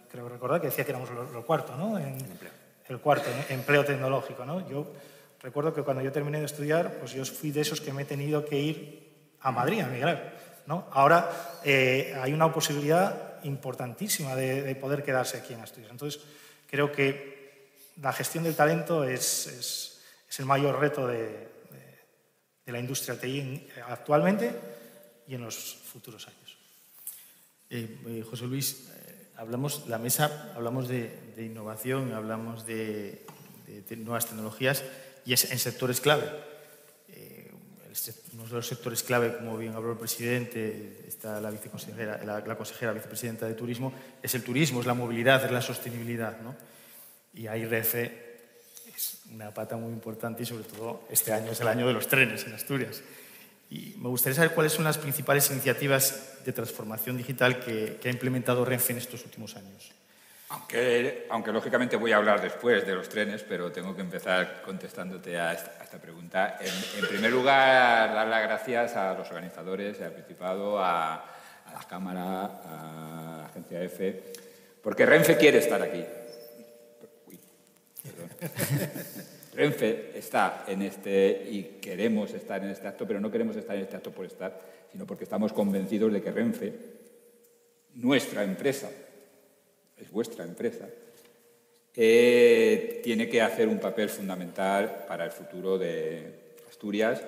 Creo recordar que decía que éramos lo cuarto, ¿no? El cuarto, empleo tecnológico, ¿no? Yo recuerdo que cuando yo terminé de estudiar, pues yo fui de esos que me he tenido que ir a Madrid a migrar, ¿no? Ahora hay una posibilidad importantísima de poder quedarse aquí en Asturias. Entonces, creo que la gestión del talento es el mayor reto de la industria TI actualmente y en los futuros años.
José Luis, hablamos de innovación, hablamos de nuevas tecnologías y es en sectores clave. Uno de los sectores clave, como bien habló el presidente, está la consejera vicepresidenta de Turismo, es el turismo, es la movilidad, es la sostenibilidad, ¿no? Y ahí Renfe es una pata muy importante y sobre todo este año es el año de los trenes en Asturias. Y me gustaría saber cuáles son las principales iniciativas de transformación digital que ha implementado Renfe en estos últimos años.
Aunque lógicamente voy a hablar después de los trenes, pero tengo que empezar contestándote a esta pregunta. En primer lugar, dar las gracias a los organizadores, al Principado, a la Cámara, a la Agencia EFE, porque Renfe quiere estar aquí. Renfe está en y queremos estar en este acto, pero no queremos estar en este acto por estar, sino porque estamos convencidos de que Renfe, nuestra empresa, es vuestra empresa, tiene que hacer un papel fundamental para el futuro de Asturias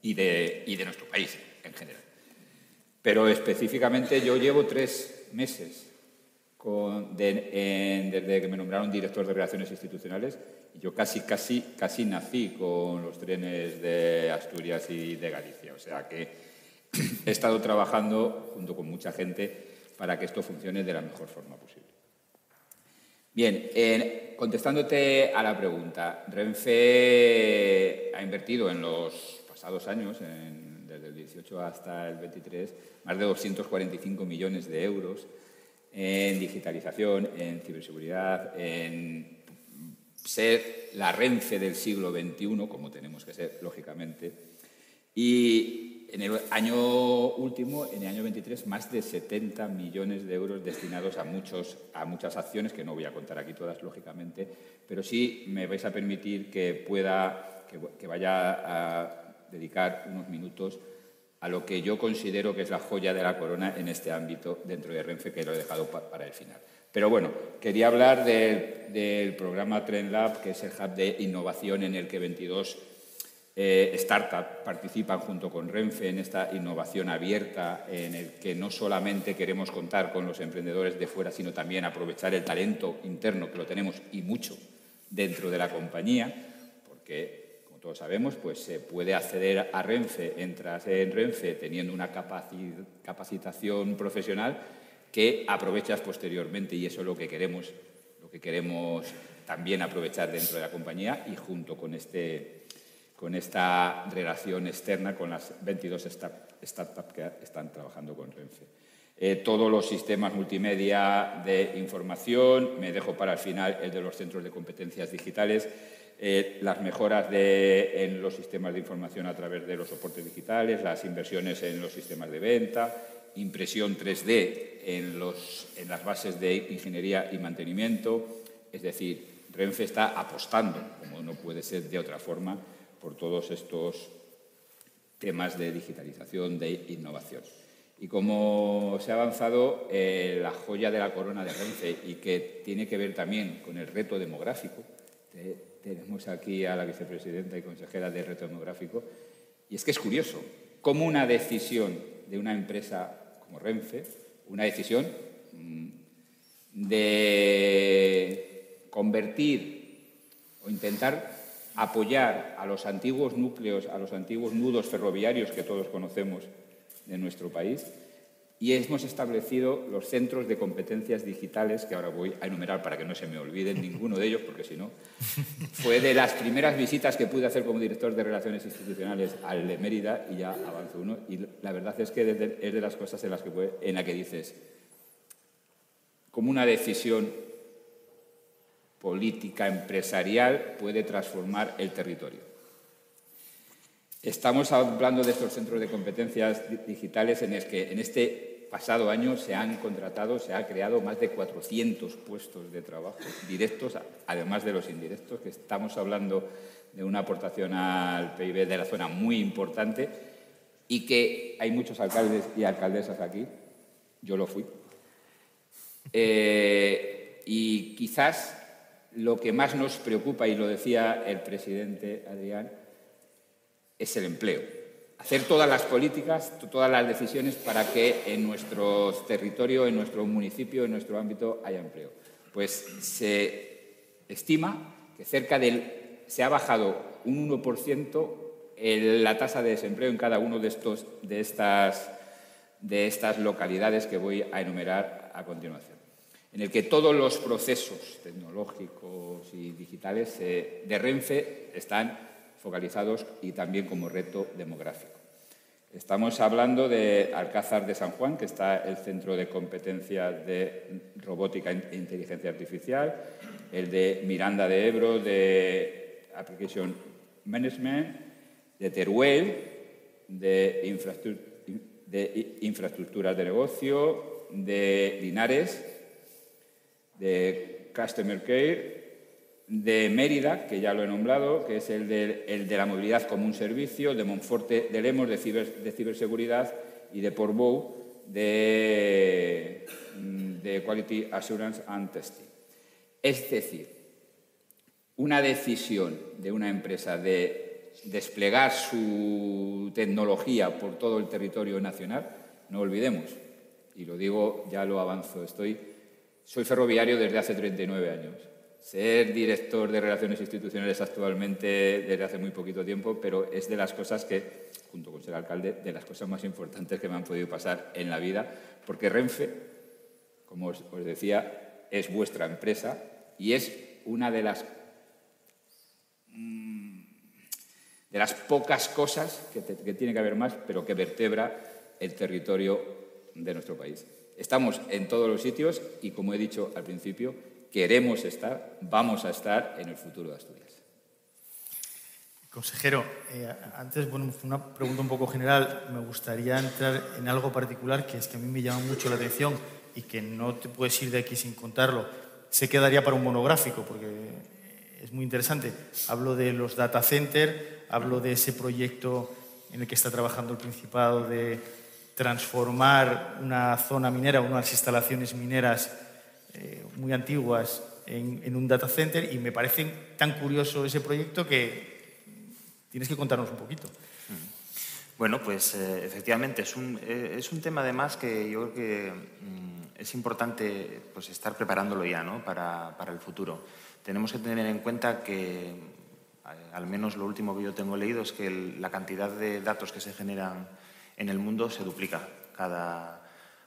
y de nuestro país en general. Pero específicamente yo llevo 3 meses desde que me nombraron director de Relaciones Institucionales y yo casi nací con los trenes de Asturias y de Galicia. O sea que he estado trabajando junto con mucha gente para que esto funcione de la mejor forma posible. Bien, contestándote a la pregunta, Renfe ha invertido en los pasados años, desde el 18 hasta el 23, más de 245 millones de euros en digitalización, en ciberseguridad, en ser la Renfe del siglo XXI, como tenemos que ser, lógicamente. Y en el año último, en el año 23, más de 70 millones de euros destinados a muchas acciones, que no voy a contar aquí todas, lógicamente, pero sí me vais a permitir que vaya a dedicar unos minutos a lo que yo considero que es la joya de la corona en este ámbito dentro de Renfe, que lo he dejado para el final. Pero bueno, quería hablar del programa TrendLab, que es el hub de innovación en el que 22 startups participan junto con Renfe en esta innovación abierta, en el que no solamente queremos contar con los emprendedores de fuera, sino también aprovechar el talento interno, que lo tenemos y mucho dentro de la compañía, porque todos sabemos, pues se puede acceder a Renfe, entras en Renfe teniendo una capacitación profesional que aprovechas posteriormente y eso es lo que queremos también aprovechar dentro de la compañía y junto con esta relación externa con las 22 startups que están trabajando con Renfe. Todos los sistemas multimedia de información, me dejo para el final el de los centros de competencias digitales, las mejoras en los sistemas de información a través de los soportes digitales, las inversiones en los sistemas de venta, impresión 3D en las bases de ingeniería y mantenimiento. Es decir, Renfe está apostando, como no puede ser de otra forma, por todos estos temas de digitalización, de innovación. Y como se ha avanzado, la joya de la corona de Renfe y que tiene que ver también con el reto demográfico. Tenemos aquí a la vicepresidenta y consejera de reto demográfico. Y es que es curioso cómo una decisión de una empresa como Renfe, una decisión de convertir o intentar apoyar a los antiguos núcleos, a los antiguos nudos ferroviarios que todos conocemos de nuestro país, y hemos establecido los centros de competencias digitales, que ahora voy a enumerar para que no se me olvide ninguno de ellos, porque si no, fue de las primeras visitas que pude hacer como director de Relaciones Institucionales al de Mérida, y ya avanzo uno, y la verdad es que es de las cosas en la que dices, como una decisión política, empresarial, puede transformar el territorio. Estamos hablando de estos centros de competencias digitales en los que en este pasado año se han creado más de 400 puestos de trabajo directos, además de los indirectos, que estamos hablando de una aportación al PIB de la zona muy importante y que hay muchos alcaldes y alcaldesas aquí, yo lo fui, y quizás lo que más nos preocupa, y lo decía el presidente Adrián, es el empleo. Hacer todas las políticas, todas las decisiones para que en nuestro territorio, en nuestro municipio, en nuestro ámbito haya empleo. Pues se estima que se ha bajado un 1% la tasa de desempleo en cada uno de estas localidades que voy a enumerar a continuación, en el que todos los procesos tecnológicos y digitales de Renfe están focalizados y también como reto demográfico. Estamos hablando de Alcázar de San Juan, que está el Centro de Competencia de Robótica e Inteligencia Artificial, el de Miranda de Ebro, de Application Management, de Teruel, de Infraestructuras de Negocio, de Linares, de Customer Care, de Mérida, que ya lo he nombrado, que es el de la movilidad como un servicio, de Monforte de Lemos, de ciberseguridad, y de Portbou, de Quality Assurance and Testing. Es decir, una decisión de una empresa de desplegar su tecnología por todo el territorio nacional, no olvidemos, y lo digo, ya lo avanzo, soy ferroviario desde hace 39 años. Ser director de Relaciones Institucionales actualmente desde hace muy poquito tiempo, pero es de las cosas que, junto con ser alcalde, de las cosas más importantes que me han podido pasar en la vida, porque Renfe, como os decía, es vuestra empresa y es una de las pocas cosas que tiene que haber más, pero que vertebra el territorio de nuestro país. Estamos en todos los sitios y, como he dicho al principio, queremos estar, vamos a estar en el futuro de Asturias.
Consejero, antes, una pregunta un poco general. Me gustaría entrar en algo particular que es que a mí me llama mucho la atención y que no te puedes ir de aquí sin contarlo. Se quedaría para un monográfico porque es muy interesante. Hablo de los data centers, hablo de ese proyecto en el que está trabajando el Principado de transformar una zona minera, unas instalaciones mineras muy antiguas en un data center, y me parece tan curioso ese proyecto que tienes que contarnos un poquito.
Bueno, pues efectivamente es un tema además que yo creo que es importante pues, estar preparándolo ya, ¿no? para el futuro. Tenemos que tener en cuenta que, al menos lo último que yo tengo leído, es que la cantidad de datos que se generan en el mundo se duplica cada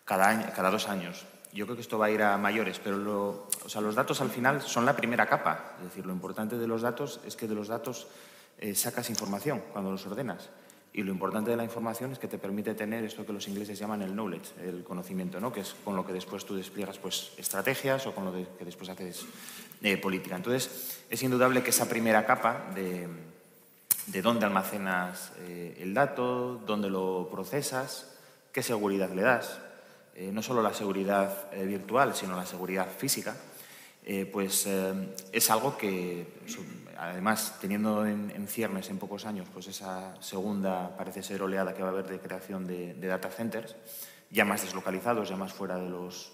2 años. Yo creo que esto va a ir a mayores, pero los datos al final son la primera capa. Es decir, lo importante de los datos es que de los datos sacas información cuando los ordenas. Y lo importante de la información es que te permite tener esto que los ingleses llaman el knowledge, el conocimiento, ¿no? Que es con lo que después tú despliegas pues, estrategias o con lo que después haces política. Entonces, es indudable que esa primera capa de dónde almacenas el dato, dónde lo procesas, qué seguridad le das, no solo la seguridad virtual, sino la seguridad física, es algo que, además, teniendo en ciernes en pocos años pues esa segunda, parece ser, oleada que va a haber de creación de data centers, ya más deslocalizados, ya más fuera de los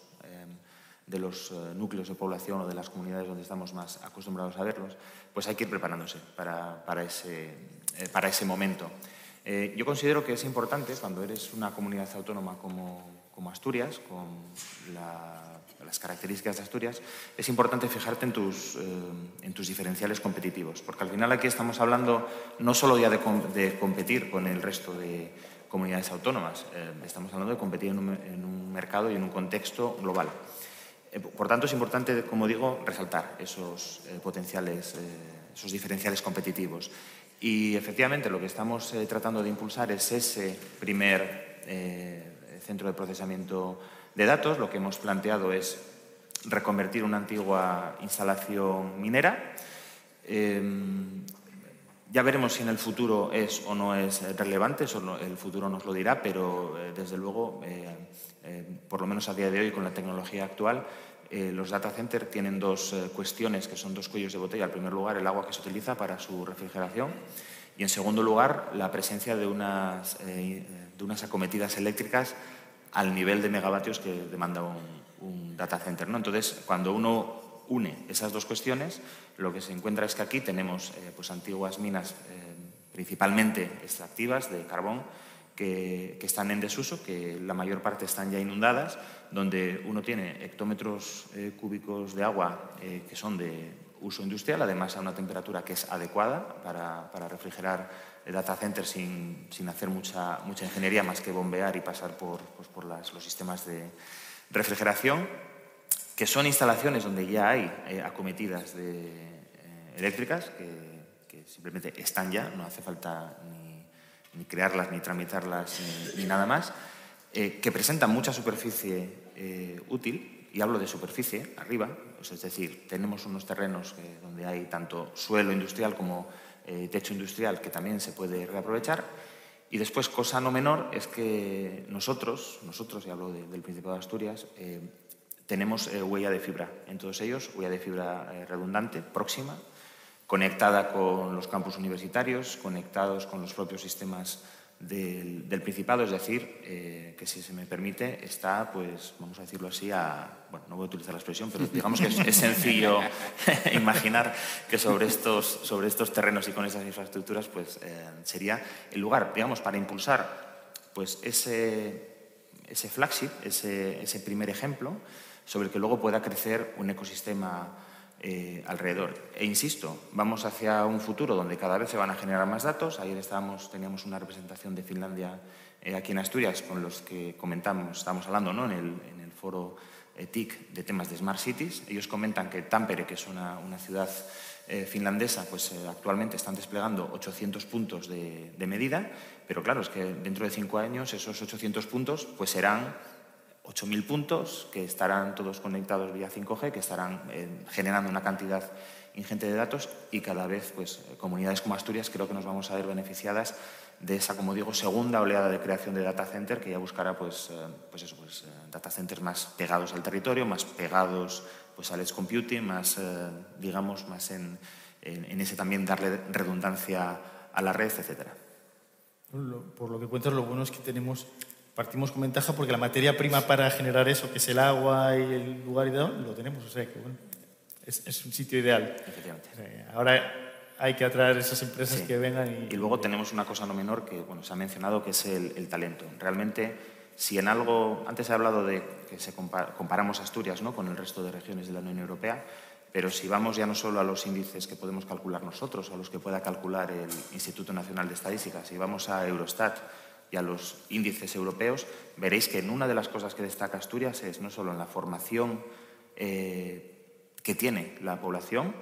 núcleos de población o de las comunidades donde estamos más acostumbrados a verlos, pues hay que ir preparándose para ese momento. Yo considero que es importante, cuando eres una comunidad autónoma como Asturias, con las características de Asturias, es importante fijarte en tus diferenciales competitivos, porque al final aquí estamos hablando no solo ya de competir con el resto de comunidades autónomas. Estamos hablando de competir en un mercado y en un contexto global. Por tanto, es importante, como digo, resaltar esos potenciales, esos diferenciales competitivos. Y, efectivamente, lo que estamos tratando de impulsar es ese primer centro de procesamiento de datos. Lo que hemos planteado es reconvertir una antigua instalación minera. Ya veremos si en el futuro es o no es relevante, eso el futuro nos lo dirá, pero desde luego, por lo menos a día de hoy, con la tecnología actual, los data centers tienen dos cuestiones que son dos cuellos de botella. En primer lugar, el agua que se utiliza para su refrigeración y, en segundo lugar, la presencia de unas acometidas eléctricas al nivel de megavatios que demanda un data center, ¿no? Entonces, cuando uno une esas dos cuestiones, lo que se encuentra es que aquí tenemos pues antiguas minas principalmente extractivas de carbón que están en desuso, que la mayor parte están ya inundadas, donde uno tiene hectómetros cúbicos de agua que son de uso industrial, además a una temperatura que es adecuada para refrigerar data centers sin hacer mucha ingeniería más que bombear y pasar por los sistemas de refrigeración, que son instalaciones donde ya hay acometidas eléctricas que simplemente están ya, no hace falta ni crearlas, ni tramitarlas, ni nada más, que presentan mucha superficie útil, y hablo de superficie, arriba, pues es decir, tenemos unos terrenos donde hay tanto suelo industrial como techo industrial que también se puede reaprovechar. Y después, cosa no menor, es que nosotros y hablo del Principado de Asturias, tenemos huella de fibra en todos ellos, huella de fibra redundante, próxima, conectada con los campus universitarios, conectados con los propios sistemas del Principado, es decir, que si se me permite, está, pues, vamos a decirlo así, bueno, no voy a utilizar la expresión, pero digamos que es sencillo imaginar que sobre estos terrenos y con esas infraestructuras, pues, sería el lugar, digamos, para impulsar, pues, ese flagship, ese primer ejemplo, sobre el que luego pueda crecer un ecosistema alrededor. E insisto, vamos hacia un futuro donde cada vez se van a generar más datos. Ayer teníamos una representación de Finlandia aquí en Asturias con los que estábamos hablando, ¿no?, en el foro TIC de temas de Smart Cities. Ellos comentan que Tampere, que es una ciudad finlandesa, pues actualmente están desplegando 800 puntos de medida, pero claro, es que dentro de 5 años esos 800 puntos pues serán 8.000 puntos que estarán todos conectados vía 5G, que estarán generando una cantidad ingente de datos, y cada vez pues, comunidades como Asturias creo que nos vamos a ver beneficiadas de esa, como digo, segunda oleada de creación de data center, que ya buscará data centers más pegados al territorio, más pegados pues, al edge computing, más, digamos, más en ese también darle redundancia a la red, etc.
Por lo que cuentas, lo bueno es que partimos con ventaja porque la materia prima para generar eso, que es el agua y el lugar ideal, lo tenemos. O sea que, bueno, es un sitio ideal.
Efectivamente.
O sea, ahora hay que atraer esas empresas que vengan.
Y luego tenemos una cosa no menor que, bueno, se ha mencionado, que es el talento. Realmente, si en algo... Antes he hablado de que comparamos Asturias, ¿no?, con el resto de regiones de la Unión Europea, pero si vamos ya no solo a los índices que podemos calcular nosotros, a los que pueda calcular el Instituto Nacional de Estadística, si vamos a Eurostat y a los índices europeos, veréis que en una de las cosas que destaca Asturias es no solo en la formación que tiene la población,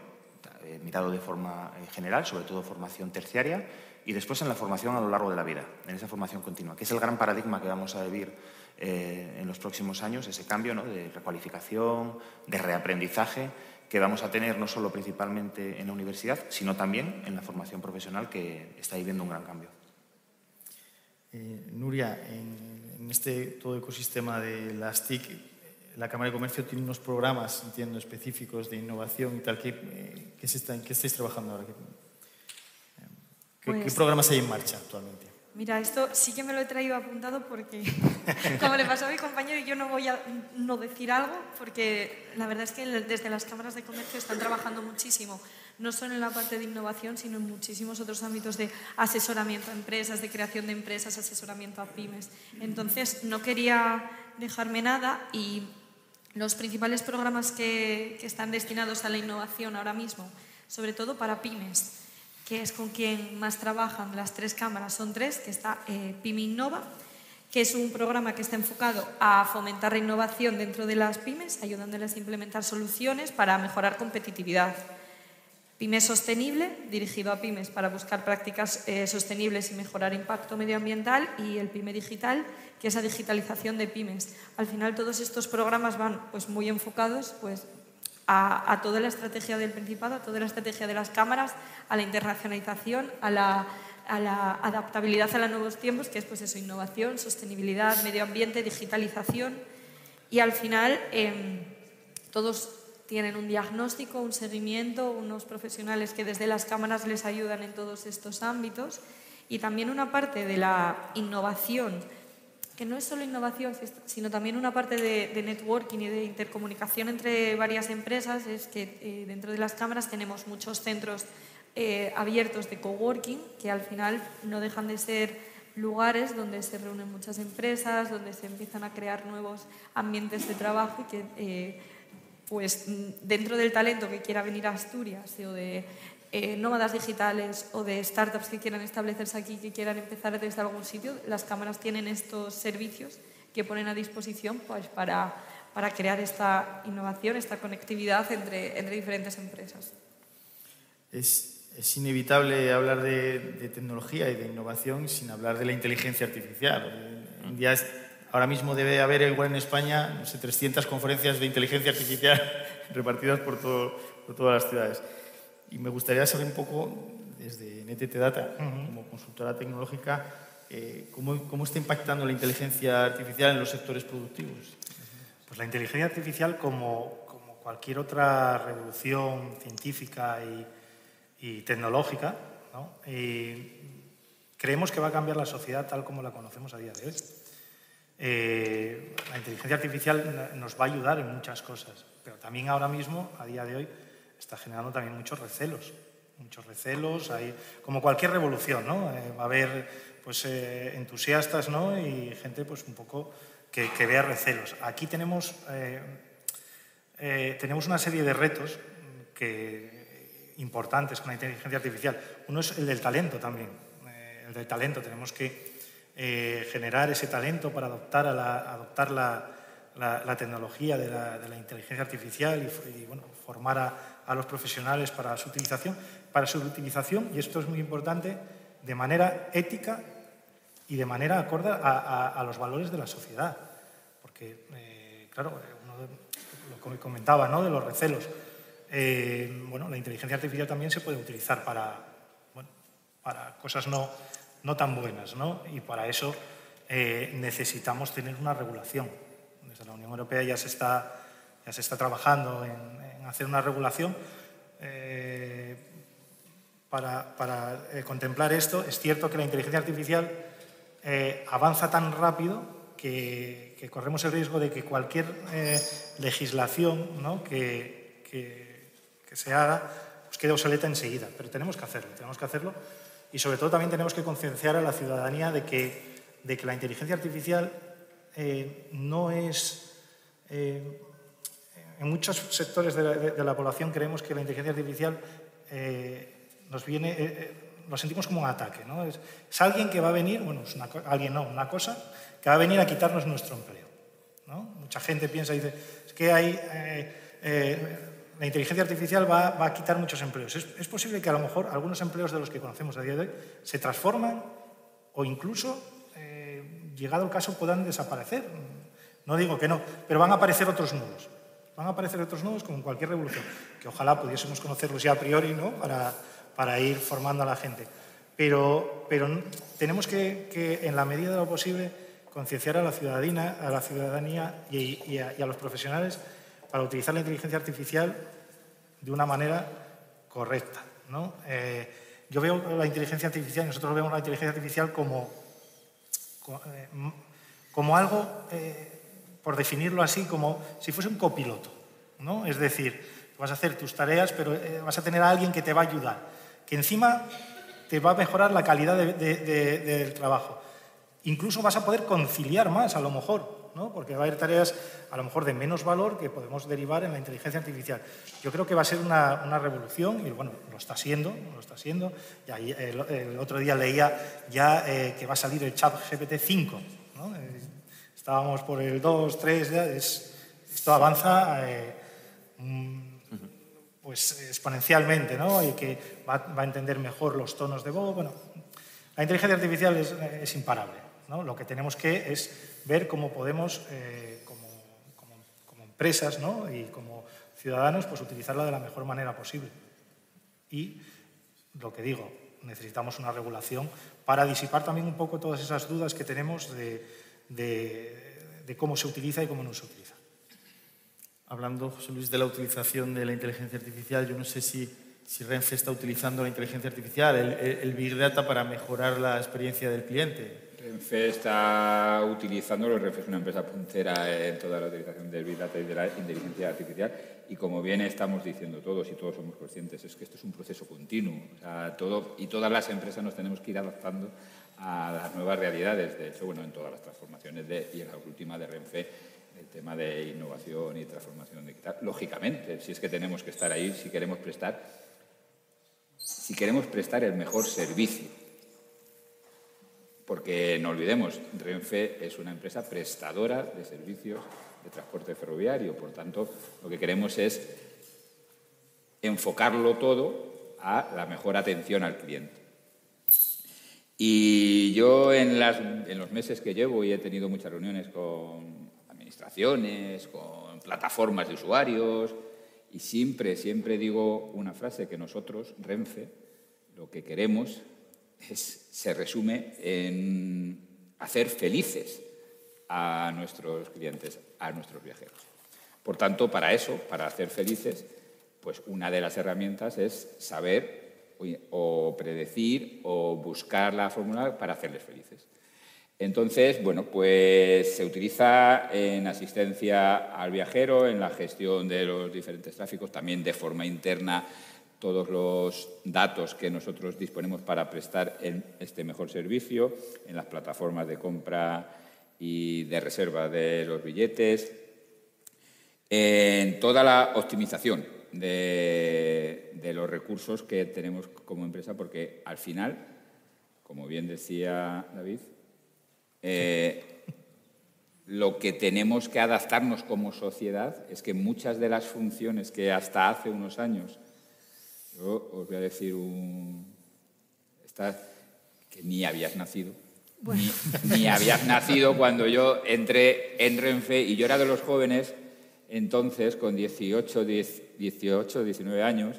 mirado de forma general, sobre todo formación terciaria, y después en la formación a lo largo de la vida, en esa formación continua, que es el gran paradigma que vamos a vivir en los próximos años, ese cambio, ¿no?, de recualificación, de reaprendizaje, que vamos a tener no solo principalmente en la universidad, sino también en la formación profesional, que está viviendo un gran cambio.
Nuria, en este todo ecosistema de las TIC, la Cámara de Comercio tiene unos programas, entiendo, específicos de innovación y tal. ¿Qué estáis trabajando ahora? ¿Qué programas hay en marcha actualmente?
Mira, esto sí que me lo he traído apuntado porque, como le pasó a mi compañero, yo no voy a no decir algo, porque la verdad es que desde las cámaras de comercio están trabajando muchísimo, no solo en la parte de innovación, sino en muchísimos otros ámbitos de asesoramiento a empresas, de creación de empresas, asesoramiento a pymes. Entonces, no quería dejarme nada, y los principales programas que están destinados a la innovación ahora mismo, sobre todo para pymes, que es con quien más trabajan las 3 cámaras, son 3, que está Pyme Innova, que es un programa que está enfocado a fomentar la innovación dentro de las pymes, ayudándoles a implementar soluciones para mejorar competitividad. Pyme Sostenible, dirigido a pymes para buscar prácticas sostenibles y mejorar impacto medioambiental, y el Pyme Digital, que es la digitalización de pymes. Al final, todos estos programas van pues, muy enfocados pues, a toda la estrategia del Principado, a toda la estrategia de las cámaras, a la internacionalización, a la adaptabilidad a los nuevos tiempos, que es pues eso, innovación, sostenibilidad, medio ambiente, digitalización. Y al final todos tienen un diagnóstico, un seguimiento, unos profesionales que desde las cámaras les ayudan en todos estos ámbitos, y también una parte de la innovación, que no es solo innovación, sino también una parte de networking y de intercomunicación entre varias empresas. Es que dentro de las cámaras tenemos muchos centros abiertos de coworking, que al final no dejan de ser lugares donde se reúnen muchas empresas, donde se empiezan a crear nuevos ambientes de trabajo, y que pues dentro del talento que quiera venir a Asturias, o de nómadas digitales o de startups que quieran establecerse aquí, que quieran empezar desde algún sitio, las cámaras tienen estos servicios que ponen a disposición pues, para crear esta innovación, esta conectividad entre diferentes empresas.
Es inevitable hablar de tecnología y de innovación sin hablar de la inteligencia artificial. Ahora mismo debe haber igual en España, no sé, 300 conferencias de inteligencia artificial repartidas por todas las ciudades. Y me gustaría saber un poco, desde NTT Data, como consultora tecnológica, cómo está impactando la inteligencia artificial en los sectores productivos.
Pues la inteligencia artificial, como cualquier otra revolución científica y tecnológica, ¿no? Creemos que va a cambiar la sociedad tal como la conocemos a día de hoy. La inteligencia artificial nos va a ayudar en muchas cosas, pero también ahora mismo, a día de hoy, está generando también muchos recelos. Como cualquier revolución, ¿no? Va a haber pues, entusiastas, ¿no? Y gente pues, un poco que vea recelos. Aquí tenemos una serie de retos importantes con la inteligencia artificial. Uno es el del talento también. El del talento. Tenemos que generar ese talento para adoptar la tecnología de la inteligencia artificial y bueno, formar a los profesionales para su utilización, y esto es muy importante, de manera ética y de manera acorde a los valores de la sociedad. Porque, claro, lo que comentaba, ¿no? De los recelos. Bueno, la inteligencia artificial también se puede utilizar para cosas no tan buenas, ¿no? Y para eso necesitamos tener una regulación. Desde la Unión Europea ya se está trabajando en hacer una regulación para contemplar esto. Es cierto que la inteligencia artificial avanza tan rápido que corremos el riesgo de que cualquier legislación, ¿no? que se haga pues quede obsoleta enseguida, pero tenemos que hacerlo y sobre todo también tenemos que concienciar a la ciudadanía de que la inteligencia artificial no es... en muchos sectores de la población creemos que la inteligencia artificial lo sentimos como un ataque, ¿no? Es alguien que va a venir, bueno, es una cosa que va a venir a quitarnos nuestro empleo, ¿no? Mucha gente piensa y dice, es que la inteligencia artificial va a quitar muchos empleos. Es posible que a lo mejor algunos empleos de los que conocemos a día de hoy se transforman o incluso, llegado el caso, puedan desaparecer. No digo que no, pero van a aparecer otros nuevos. Van a aparecer otros nuevos como en cualquier revolución, que ojalá pudiésemos conocerlos ya a priori, ¿no? para ir formando a la gente. Pero tenemos que, en la medida de lo posible, concienciar a la ciudadanía y a los profesionales para utilizar la inteligencia artificial de una manera correcta, ¿no? Yo veo la inteligencia artificial, nosotros vemos la inteligencia artificial como algo, por definirlo así, como si fuese un copiloto, ¿no? Es decir, vas a hacer tus tareas, pero vas a tener a alguien que te va a ayudar, que encima te va a mejorar la calidad del trabajo. Incluso vas a poder conciliar más, a lo mejor, ¿no? Porque va a haber tareas a lo mejor de menos valor que podemos derivar en la inteligencia artificial. Yo creo que va a ser una revolución y bueno, lo está siendo. Y ahí, el otro día leía ya que va a salir el ChatGPT 5, ¿no? Estábamos por el 2, 3, ya esto avanza pues exponencialmente, ¿no? Y que va a entender mejor los tonos de voz. Bueno, la inteligencia artificial es imparable, ¿no? Lo que tenemos que es ver cómo podemos, como empresas, ¿no? Y como ciudadanos, pues utilizarla de la mejor manera posible. Y lo que digo, necesitamos una regulación para disipar también un poco todas esas dudas que tenemos de cómo se utiliza y cómo no se utiliza.
Hablando, José Luis, de la utilización de la inteligencia artificial, yo no sé si Renfe está utilizando la inteligencia artificial, el Big Data, para mejorar la experiencia del cliente.
Renfe está utilizándolo. Renfe es una empresa puntera en toda la utilización del Big Data y de la inteligencia artificial. Y como bien estamos diciendo todos y todos somos conscientes, es que esto es un proceso continuo. O sea, todas las empresas nos tenemos que ir adaptando a las nuevas realidades. De hecho, bueno, en todas las transformaciones y en la última de Renfe, el tema de innovación y transformación digital, lógicamente, si es que tenemos que estar ahí, si queremos prestar el mejor servicio. Porque no olvidemos, Renfe es una empresa prestadora de servicios de transporte ferroviario. Por tanto, lo que queremos es enfocarlo todo a la mejor atención al cliente. Y yo en los meses que llevo, y he tenido muchas reuniones con administraciones, con plataformas de usuarios, y siempre digo una frase, que nosotros, Renfe, lo que queremos se resume en hacer felices a nuestros clientes, a nuestros viajeros. Por tanto, para eso, para hacer felices, pues una de las herramientas es saber o predecir o buscar la fórmula para hacerles felices. Entonces, bueno, pues se utiliza en asistencia al viajero, en la gestión de los diferentes tráficos, también de forma interna, todos los datos que nosotros disponemos para prestar este mejor servicio, en las plataformas de compra y de reserva de los billetes, en toda la optimización de los recursos que tenemos como empresa, porque al final, como bien decía David, lo que tenemos que adaptarnos como sociedad es que muchas de las funciones que hasta hace unos años, yo os voy a decir que ni habías nacido, bueno. ni habías nacido cuando yo entré en Renfe, y yo era de los jóvenes entonces, con 18, 19 años,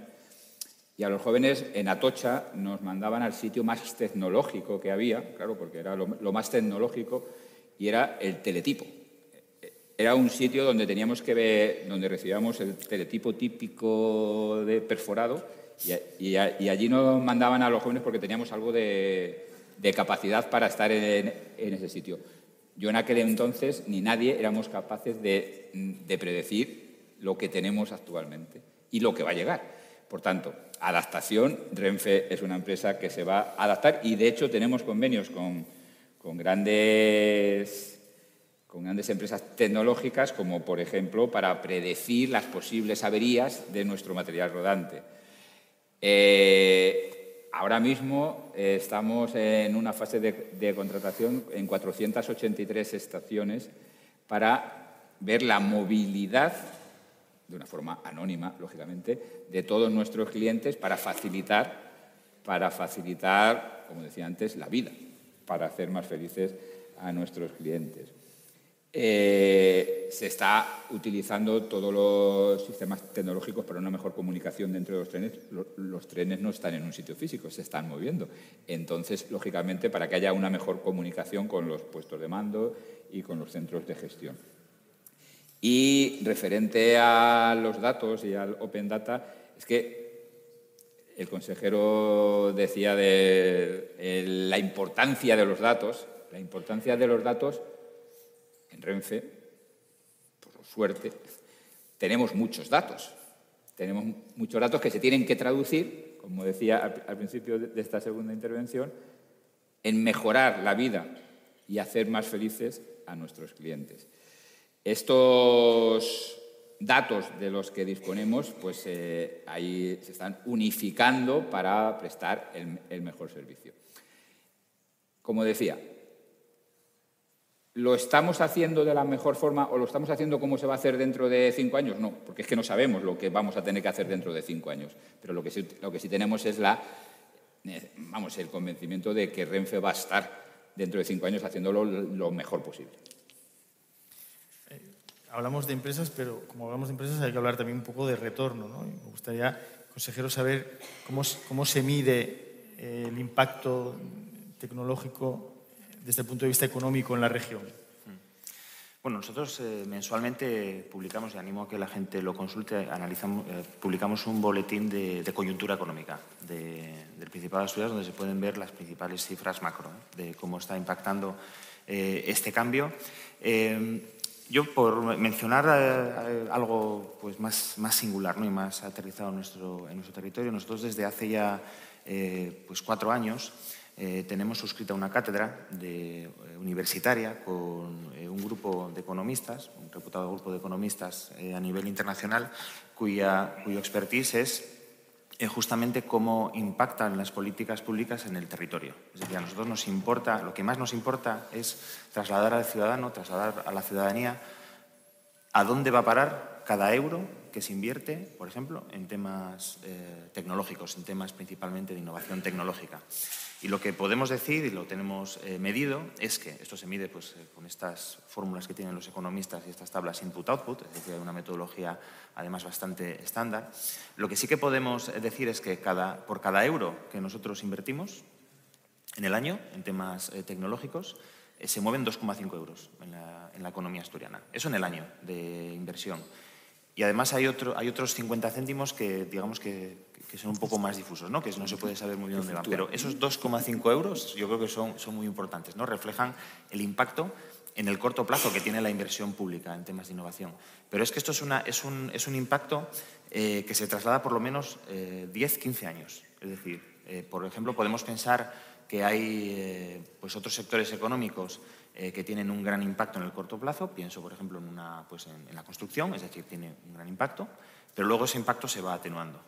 y a los jóvenes en Atocha nos mandaban al sitio más tecnológico que había, claro, porque era lo más tecnológico, y era el teletipo. Era un sitio donde teníamos que ver, donde recibíamos el teletipo típico de perforado, y allí nos mandaban a los jóvenes porque teníamos algo de capacidad para estar en ese sitio. Yo en aquel entonces, ni nadie, éramos capaces de predecir lo que tenemos actualmente y lo que va a llegar. Por tanto, adaptación. Renfe es una empresa que se va a adaptar, y de hecho tenemos convenios con grandes empresas tecnológicas, como por ejemplo para predecir las posibles averías de nuestro material rodante. Ahora mismo estamos en una fase de contratación en 483 estaciones para ver la movilidad, de una forma anónima, lógicamente, de todos nuestros clientes para facilitar, como decía antes, la vida, para hacer más felices a nuestros clientes. Se está utilizando todos los sistemas tecnológicos para una mejor comunicación dentro de los trenes. Los trenes no están en un sitio físico, se están moviendo. Entonces, lógicamente, para que haya una mejor comunicación con los puestos de mando y con los centros de gestión. Y referente a los datos y al Open Data, es que el consejero decía de la importancia de los datos. La importancia de los datos en Renfe, por suerte, tenemos muchos datos. Tenemos muchos datos que se tienen que traducir, como decía al principio de esta segunda intervención, en mejorar la vida y hacer más felices a nuestros clientes. Estos datos de los que disponemos, pues ahí se están unificando para prestar el mejor servicio. Como decía, ¿lo estamos haciendo de la mejor forma o lo estamos haciendo como se va a hacer dentro de 5 años? No, porque es que no sabemos lo que vamos a tener que hacer dentro de 5 años. Pero lo que sí tenemos es el convencimiento de que Renfe va a estar dentro de 5 años haciéndolo lo mejor posible.
Hablamos de empresas, pero como hablamos de empresas hay que hablar también un poco de retorno, ¿no? Me gustaría, consejero, saber cómo se mide el impacto tecnológico desde el punto de vista económico en la región.
Bueno, nosotros mensualmente publicamos, y animo a que la gente lo consulte, publicamos un boletín de coyuntura económica del Principado de Asturias, donde se pueden ver las principales cifras macro de cómo está impactando este cambio. Yo, por mencionar algo pues, más singular, ¿no? Y más aterrizado en nuestro territorio, nosotros desde hace ya 4 años tenemos suscrita una cátedra universitaria con un grupo de economistas, un reputado grupo de economistas a nivel internacional, cuyo expertise es justamente cómo impactan las políticas públicas en el territorio. Es decir, a nosotros nos importa, lo que más nos importa es trasladar al ciudadano, trasladar a la ciudadanía a dónde va a parar cada euro que se invierte, por ejemplo, en temas tecnológicos, en temas principalmente de innovación tecnológica. Y lo que podemos decir, y lo tenemos medido, es que esto se mide pues, con estas fórmulas que tienen los economistas y estas tablas input-output, es decir, hay una metodología además bastante estándar. Lo que sí que podemos decir es que por cada euro que nosotros invertimos en el año en temas tecnológicos, se mueven 2,5 euros en la economía asturiana. Eso en el año de inversión. Y además hay otros 50 céntimos que, digamos que son un poco más difusos, ¿no? Que no se puede saber muy bien dónde van. Pero esos 2,5 euros yo creo que son muy importantes, ¿no? Reflejan el impacto en el corto plazo que tiene la inversión pública en temas de innovación. Pero es que esto es un impacto que se traslada por lo menos 10, 15 años. Es decir, por ejemplo, podemos pensar que hay pues otros sectores económicos que tienen un gran impacto en el corto plazo. Pienso, por ejemplo, en la construcción, es decir, tiene un gran impacto, pero luego ese impacto se va atenuando.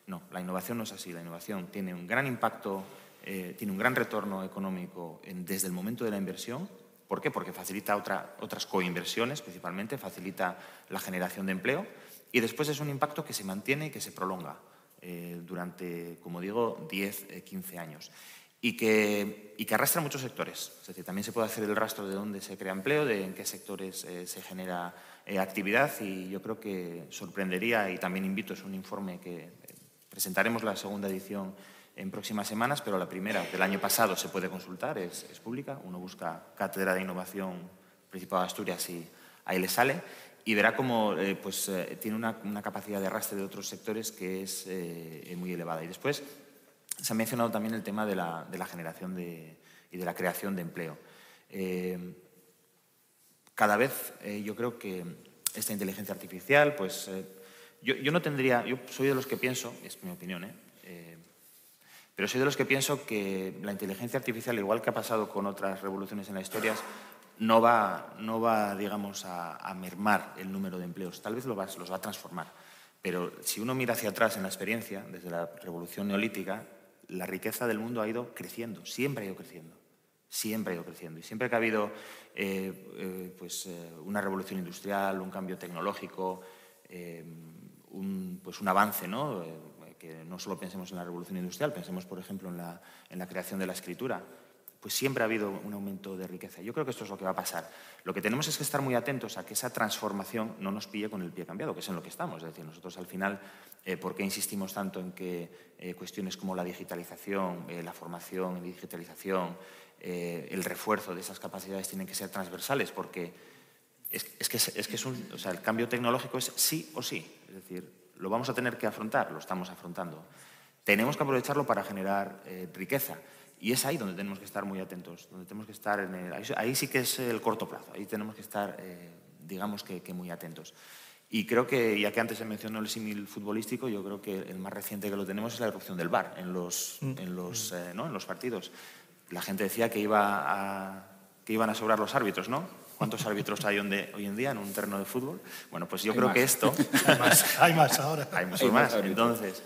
No, la innovación no es así. La innovación tiene un gran impacto, tiene un gran retorno económico desde el momento de la inversión. ¿Por qué? Porque facilita otras coinversiones, principalmente, facilita la generación de empleo y después es un impacto que se mantiene y que se prolonga durante, como digo, 10, 15 años. Y que arrastra muchos sectores. Es decir, también se puede hacer el rastro de dónde se crea empleo, de en qué sectores se genera actividad y yo creo que sorprendería, y también invito, es un informe que presentaremos la segunda edición en próximas semanas, pero la primera del año pasado se puede consultar, es pública. Uno busca Cátedra de Innovación Principado de Asturias y ahí le sale y verá cómo tiene una capacidad de arrastre de otros sectores que es muy elevada. Y después se ha mencionado también el tema de la generación y de la creación de empleo. Cada vez yo creo que esta inteligencia artificial, pues yo soy de los que pienso, es mi opinión, pero soy de los que pienso que la inteligencia artificial, igual que ha pasado con otras revoluciones en la historia, no va digamos, a mermar el número de empleos, tal vez los va a transformar. Pero si uno mira hacia atrás en la experiencia, desde la revolución neolítica, la riqueza del mundo ha ido creciendo, siempre ha ido creciendo. Siempre ha ido creciendo. Y siempre que ha habido una revolución industrial, un cambio tecnológico, un avance, ¿no? Que no solo pensemos en la revolución industrial, pensemos, por ejemplo, en la creación de la escritura, pues siempre ha habido un aumento de riqueza. Yo creo que esto es lo que va a pasar. Lo que tenemos es que estar muy atentos a que esa transformación no nos pille con el pie cambiado, que es en lo que estamos. Es decir, nosotros al final, ¿por qué insistimos tanto en que cuestiones como la digitalización, la formación en digitalización, el refuerzo de esas capacidades tienen que ser transversales? Porque el cambio tecnológico es sí o sí. Es decir, lo vamos a tener que afrontar, lo estamos afrontando. Tenemos que aprovecharlo para generar riqueza. Y es ahí donde tenemos que estar muy atentos, donde tenemos que estar ahí sí que es el corto plazo, ahí tenemos que estar, digamos que muy atentos. Y creo que, ya que antes se mencionó el símil futbolístico, yo creo que el más reciente que lo tenemos es la irrupción del VAR en los partidos. La gente decía que iban a sobrar los árbitros, ¿no? ¿Cuántos árbitros hay hoy en día en un terreno de fútbol? Bueno, pues yo creo que esto...
Hay más ahora.
Hay muchos más. Entonces,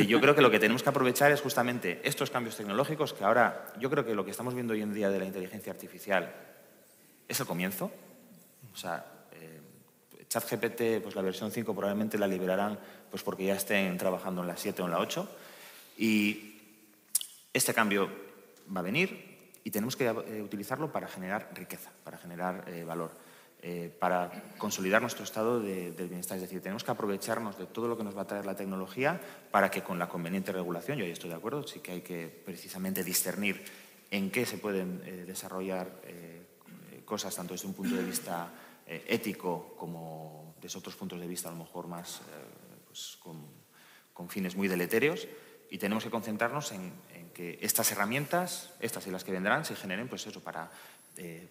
yo creo que lo que tenemos que aprovechar es justamente estos cambios tecnológicos que ahora, yo creo que lo que estamos viendo hoy en día de la inteligencia artificial es el comienzo. O sea, ChatGPT, pues la versión 5 probablemente la liberarán pues porque ya estén trabajando en la 7 o en la 8. Y este cambio va a venir y tenemos que utilizarlo para generar riqueza, para generar valor, para consolidar nuestro estado del bienestar. Es decir, tenemos que aprovecharnos de todo lo que nos va a traer la tecnología para que con la conveniente regulación, yo ahí estoy de acuerdo, sí que hay que precisamente discernir en qué se pueden desarrollar cosas tanto desde un punto de vista ético como desde otros puntos de vista a lo mejor más pues, con fines muy deletéreos, y tenemos que concentrarnos en que estas herramientas, estas y las que vendrán, se generen pues eso, para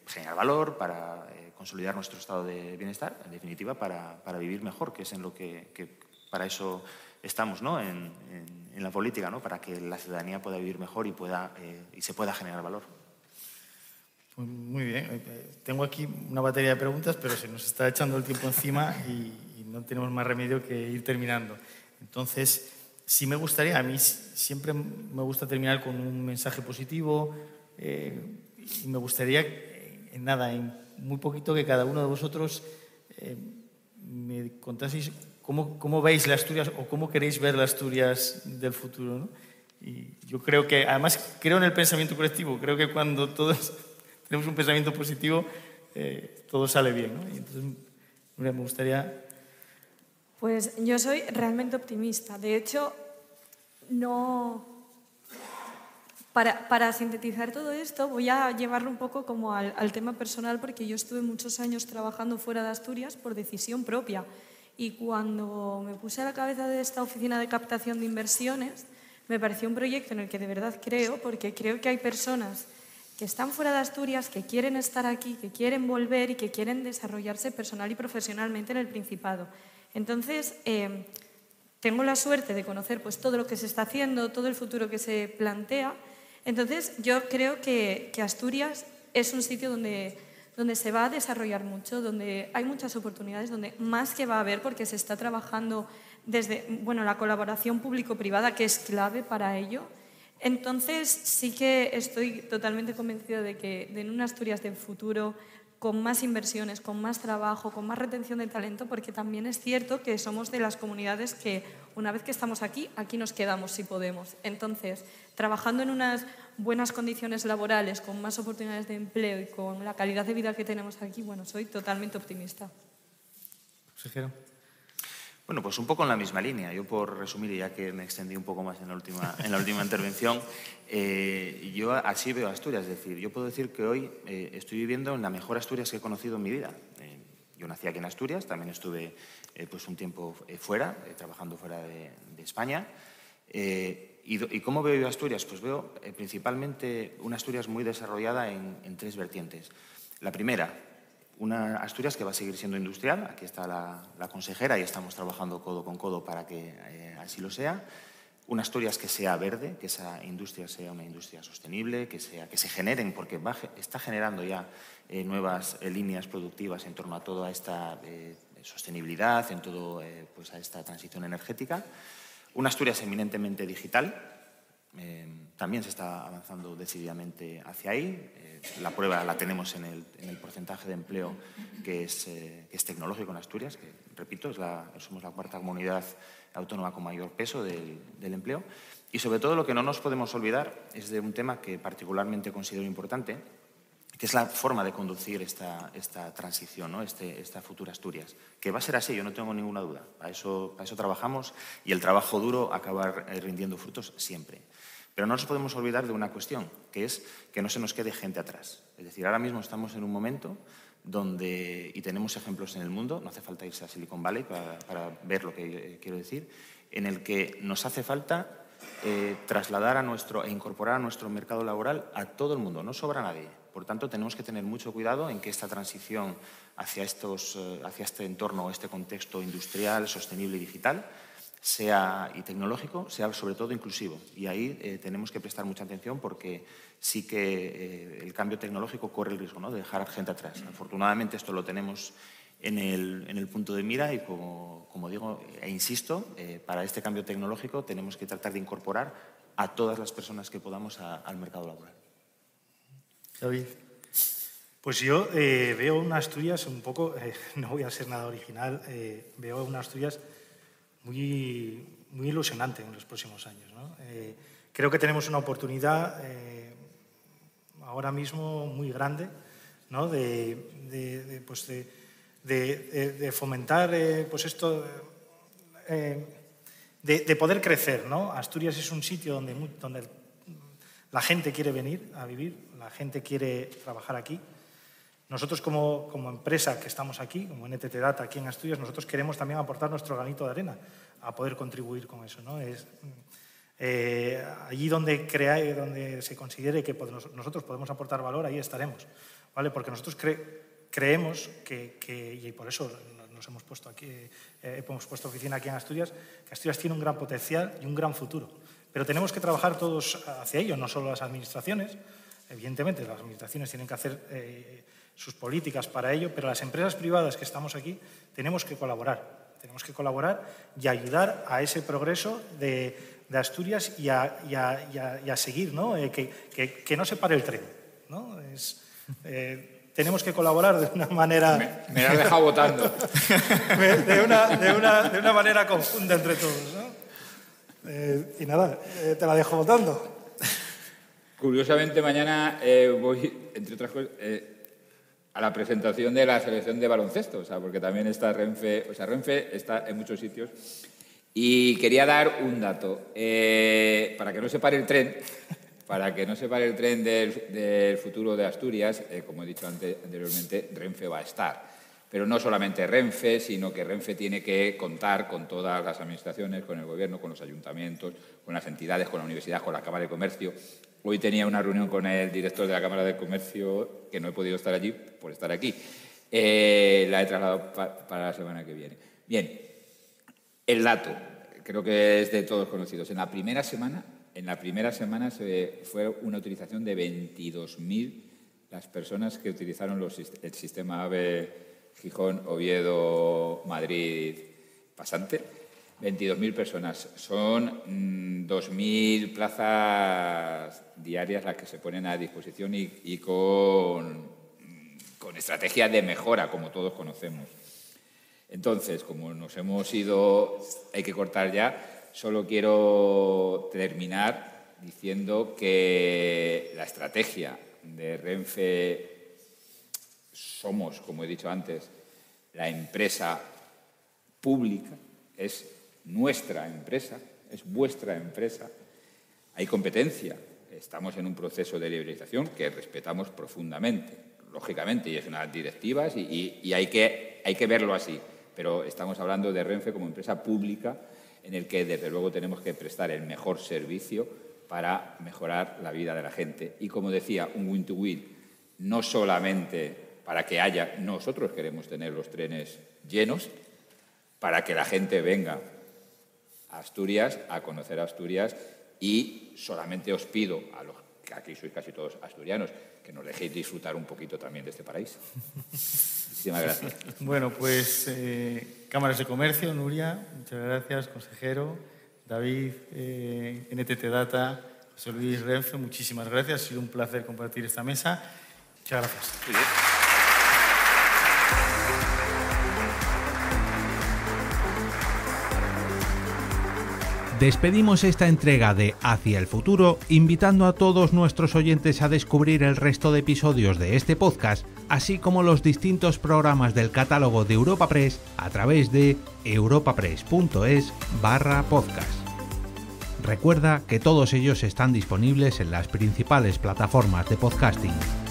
generar valor, para consolidar nuestro estado de bienestar, en definitiva para vivir mejor, que es en lo que para eso estamos, ¿no? en la política, ¿no? Para que la ciudadanía pueda vivir mejor y se pueda generar valor.
Pues muy bien. Tengo aquí una batería de preguntas, pero se nos está echando el tiempo encima y no tenemos más remedio que ir terminando. Entonces, sí me gustaría, a mí siempre me gusta terminar con un mensaje positivo y me gustaría, en muy poquito, que cada uno de vosotros me contaseis cómo veis la Asturias o cómo queréis ver la Asturias del futuro, ¿no? Y yo creo que, además, creo en el pensamiento colectivo. Creo que cuando todos tenemos un pensamiento positivo, todo sale bien, ¿no? Y entonces, me gustaría...
Pues yo soy realmente optimista. De hecho, para sintetizar todo esto, voy a llevarlo un poco como al tema personal, porque yo estuve muchos años trabajando fuera de Asturias por decisión propia. Y cuando me puse a la cabeza de esta oficina de captación de inversiones, me pareció un proyecto en el que de verdad creo, porque creo que hay personas que están fuera de Asturias, que quieren estar aquí, que quieren volver y que quieren desarrollarse personal y profesionalmente en el Principado. Entonces, tengo la suerte de conocer pues, todo lo que se está haciendo, todo el futuro que se plantea. Entonces, yo creo que Asturias es un sitio donde se va a desarrollar mucho, donde hay muchas oportunidades, donde más que va a haber, porque se está trabajando desde la colaboración público-privada, que es clave para ello. Entonces, sí que estoy totalmente convencida de que en una Asturias del futuro, con más inversiones, con más trabajo, con más retención de talento, porque también es cierto que somos de las comunidades que una vez que estamos aquí nos quedamos si podemos. Entonces, trabajando en unas buenas condiciones laborales, con más oportunidades de empleo y con la calidad de vida que tenemos aquí, soy totalmente optimista.
Consejero.
Bueno, pues un poco en la misma línea. Yo, por resumir, y ya que me extendí un poco más en la última intervención, yo así veo Asturias. Es decir, yo puedo decir que hoy estoy viviendo en la mejor Asturias que he conocido en mi vida. Yo nací aquí en Asturias, también estuve pues un tiempo fuera, trabajando fuera de España. ¿Y cómo veo yo Asturias? Pues veo principalmente una Asturias muy desarrollada en tres vertientes. La primera, una Asturias que va a seguir siendo industrial. Aquí está la consejera y estamos trabajando codo con codo para que así lo sea. Una Asturias que sea verde, que esa industria sea una industria sostenible, que se generen, porque está generando ya nuevas líneas productivas en torno a toda esta sostenibilidad, en todo pues a esta transición energética. Una Asturias eminentemente digital. También se está avanzando decididamente hacia ahí. La prueba la tenemos en el porcentaje de empleo que es tecnológico en Asturias, que, repito, somos la cuarta comunidad autónoma con mayor peso del empleo. Y sobre todo lo que no nos podemos olvidar es de un tema que particularmente considero importante, que es la forma de conducir esta transición, ¿no? Esta futura Asturias, que va a ser así, yo no tengo ninguna duda. Para eso trabajamos y el trabajo duro acaba rindiendo frutos siempre. Pero no nos podemos olvidar de una cuestión, que es que no se nos quede gente atrás. Es decir, ahora mismo estamos en un momento donde, y tenemos ejemplos en el mundo, no hace falta irse a Silicon Valley para ver lo que quiero decir, en el que nos hace falta trasladar e incorporar a nuestro mercado laboral a todo el mundo, no sobra nadie. Por tanto, tenemos que tener mucho cuidado en que esta transición hacia este entorno, este contexto industrial, sostenible y digital, y tecnológico, sea sobre todo inclusivo. Y ahí tenemos que prestar mucha atención porque sí que el cambio tecnológico corre el riesgo, ¿no?, de dejar gente atrás. Afortunadamente esto lo tenemos en el punto de mira y, como digo e insisto, para este cambio tecnológico tenemos que tratar de incorporar a todas las personas que podamos al mercado laboral.
David. Pues yo veo una Asturias un poco, no voy a ser nada original, veo una Asturias muy ilusionante en los próximos años, ¿no? Creo que tenemos una oportunidad ahora mismo muy grande, ¿no?, de fomentar pues esto, de poder crecer, ¿no? Asturias es un sitio donde la gente quiere venir a vivir, la gente quiere trabajar aquí. Nosotros como empresa que estamos aquí, como NTT Data aquí en Asturias, nosotros queremos también aportar nuestro granito de arena a poder contribuir con eso, ¿no? Allí donde se considere que nosotros podemos aportar valor, ahí estaremos, ¿vale? Porque nosotros creemos y por eso nos hemos puesto oficina aquí en Asturias, que Asturias tiene un gran potencial y un gran futuro. Pero tenemos que trabajar todos hacia ello, no solo las administraciones. Evidentemente, las administraciones tienen que hacer sus políticas para ello, pero las empresas privadas que estamos aquí tenemos que colaborar y ayudar a ese progreso de Asturias y a seguir, ¿no? Que no se pare el tren, ¿no? Tenemos que colaborar de una manera...
Me has dejado votando.
de una manera conjunta entre todos, ¿no? Y nada, te la dejo votando.
Curiosamente, mañana voy, entre otras cosas, a la presentación de la selección de baloncesto, o sea, porque también está Renfe, o sea, Renfe está en muchos sitios. Y quería dar un dato, para que no se pare el tren, del futuro de Asturias, como he dicho anteriormente, Renfe va a estar. Pero no solamente Renfe, sino que Renfe tiene que contar con todas las administraciones, con el gobierno, con los ayuntamientos, con las entidades, con la universidad, con la Cámara de Comercio. Hoy tenía una reunión con el director de la Cámara de Comercio, que no he podido estar allí por estar aquí. La he trasladado para la semana que viene. Bien, el dato, creo que es de todos conocidos. En la primera semana fue una utilización de 22.000 las personas que utilizaron el sistema AVE Gijón, Oviedo, Madrid, Pasante. 22.000 personas. Son 2.000 plazas diarias las que se ponen a disposición y con estrategia de mejora, como todos conocemos. Entonces, como nos hemos ido, hay que cortar ya, solo quiero terminar diciendo que la estrategia de Renfe somos, como he dicho antes, la empresa pública, es nuestra empresa, es vuestra empresa. Hay competencia, estamos en un proceso de liberalización que respetamos profundamente, lógicamente, y es unas directivas y hay que verlo así. Pero estamos hablando de Renfe como empresa pública en el que, desde luego, tenemos que prestar el mejor servicio para mejorar la vida de la gente. Y, como decía, un win-to-win, no solamente para que haya... Nosotros queremos tener los trenes llenos para que la gente venga a Asturias, a conocer Asturias, y solamente os pido, a los que aquí sois casi todos asturianos, que nos dejéis disfrutar un poquito también de este paraíso. Muchísimas gracias.
Bueno, pues Cámaras de Comercio, Nuria, muchas gracias, consejero, David, NTT Data, José Luis, Renfe, muchísimas gracias, ha sido un placer compartir esta mesa. Muchas gracias.
Muy bien.
Despedimos esta entrega de Hacia el Futuro, invitando a todos nuestros oyentes a descubrir el resto de episodios de este podcast, así como los distintos programas del catálogo de Europa Press a través de europapress.es/podcast. Recuerda que todos ellos están disponibles en las principales plataformas de podcasting.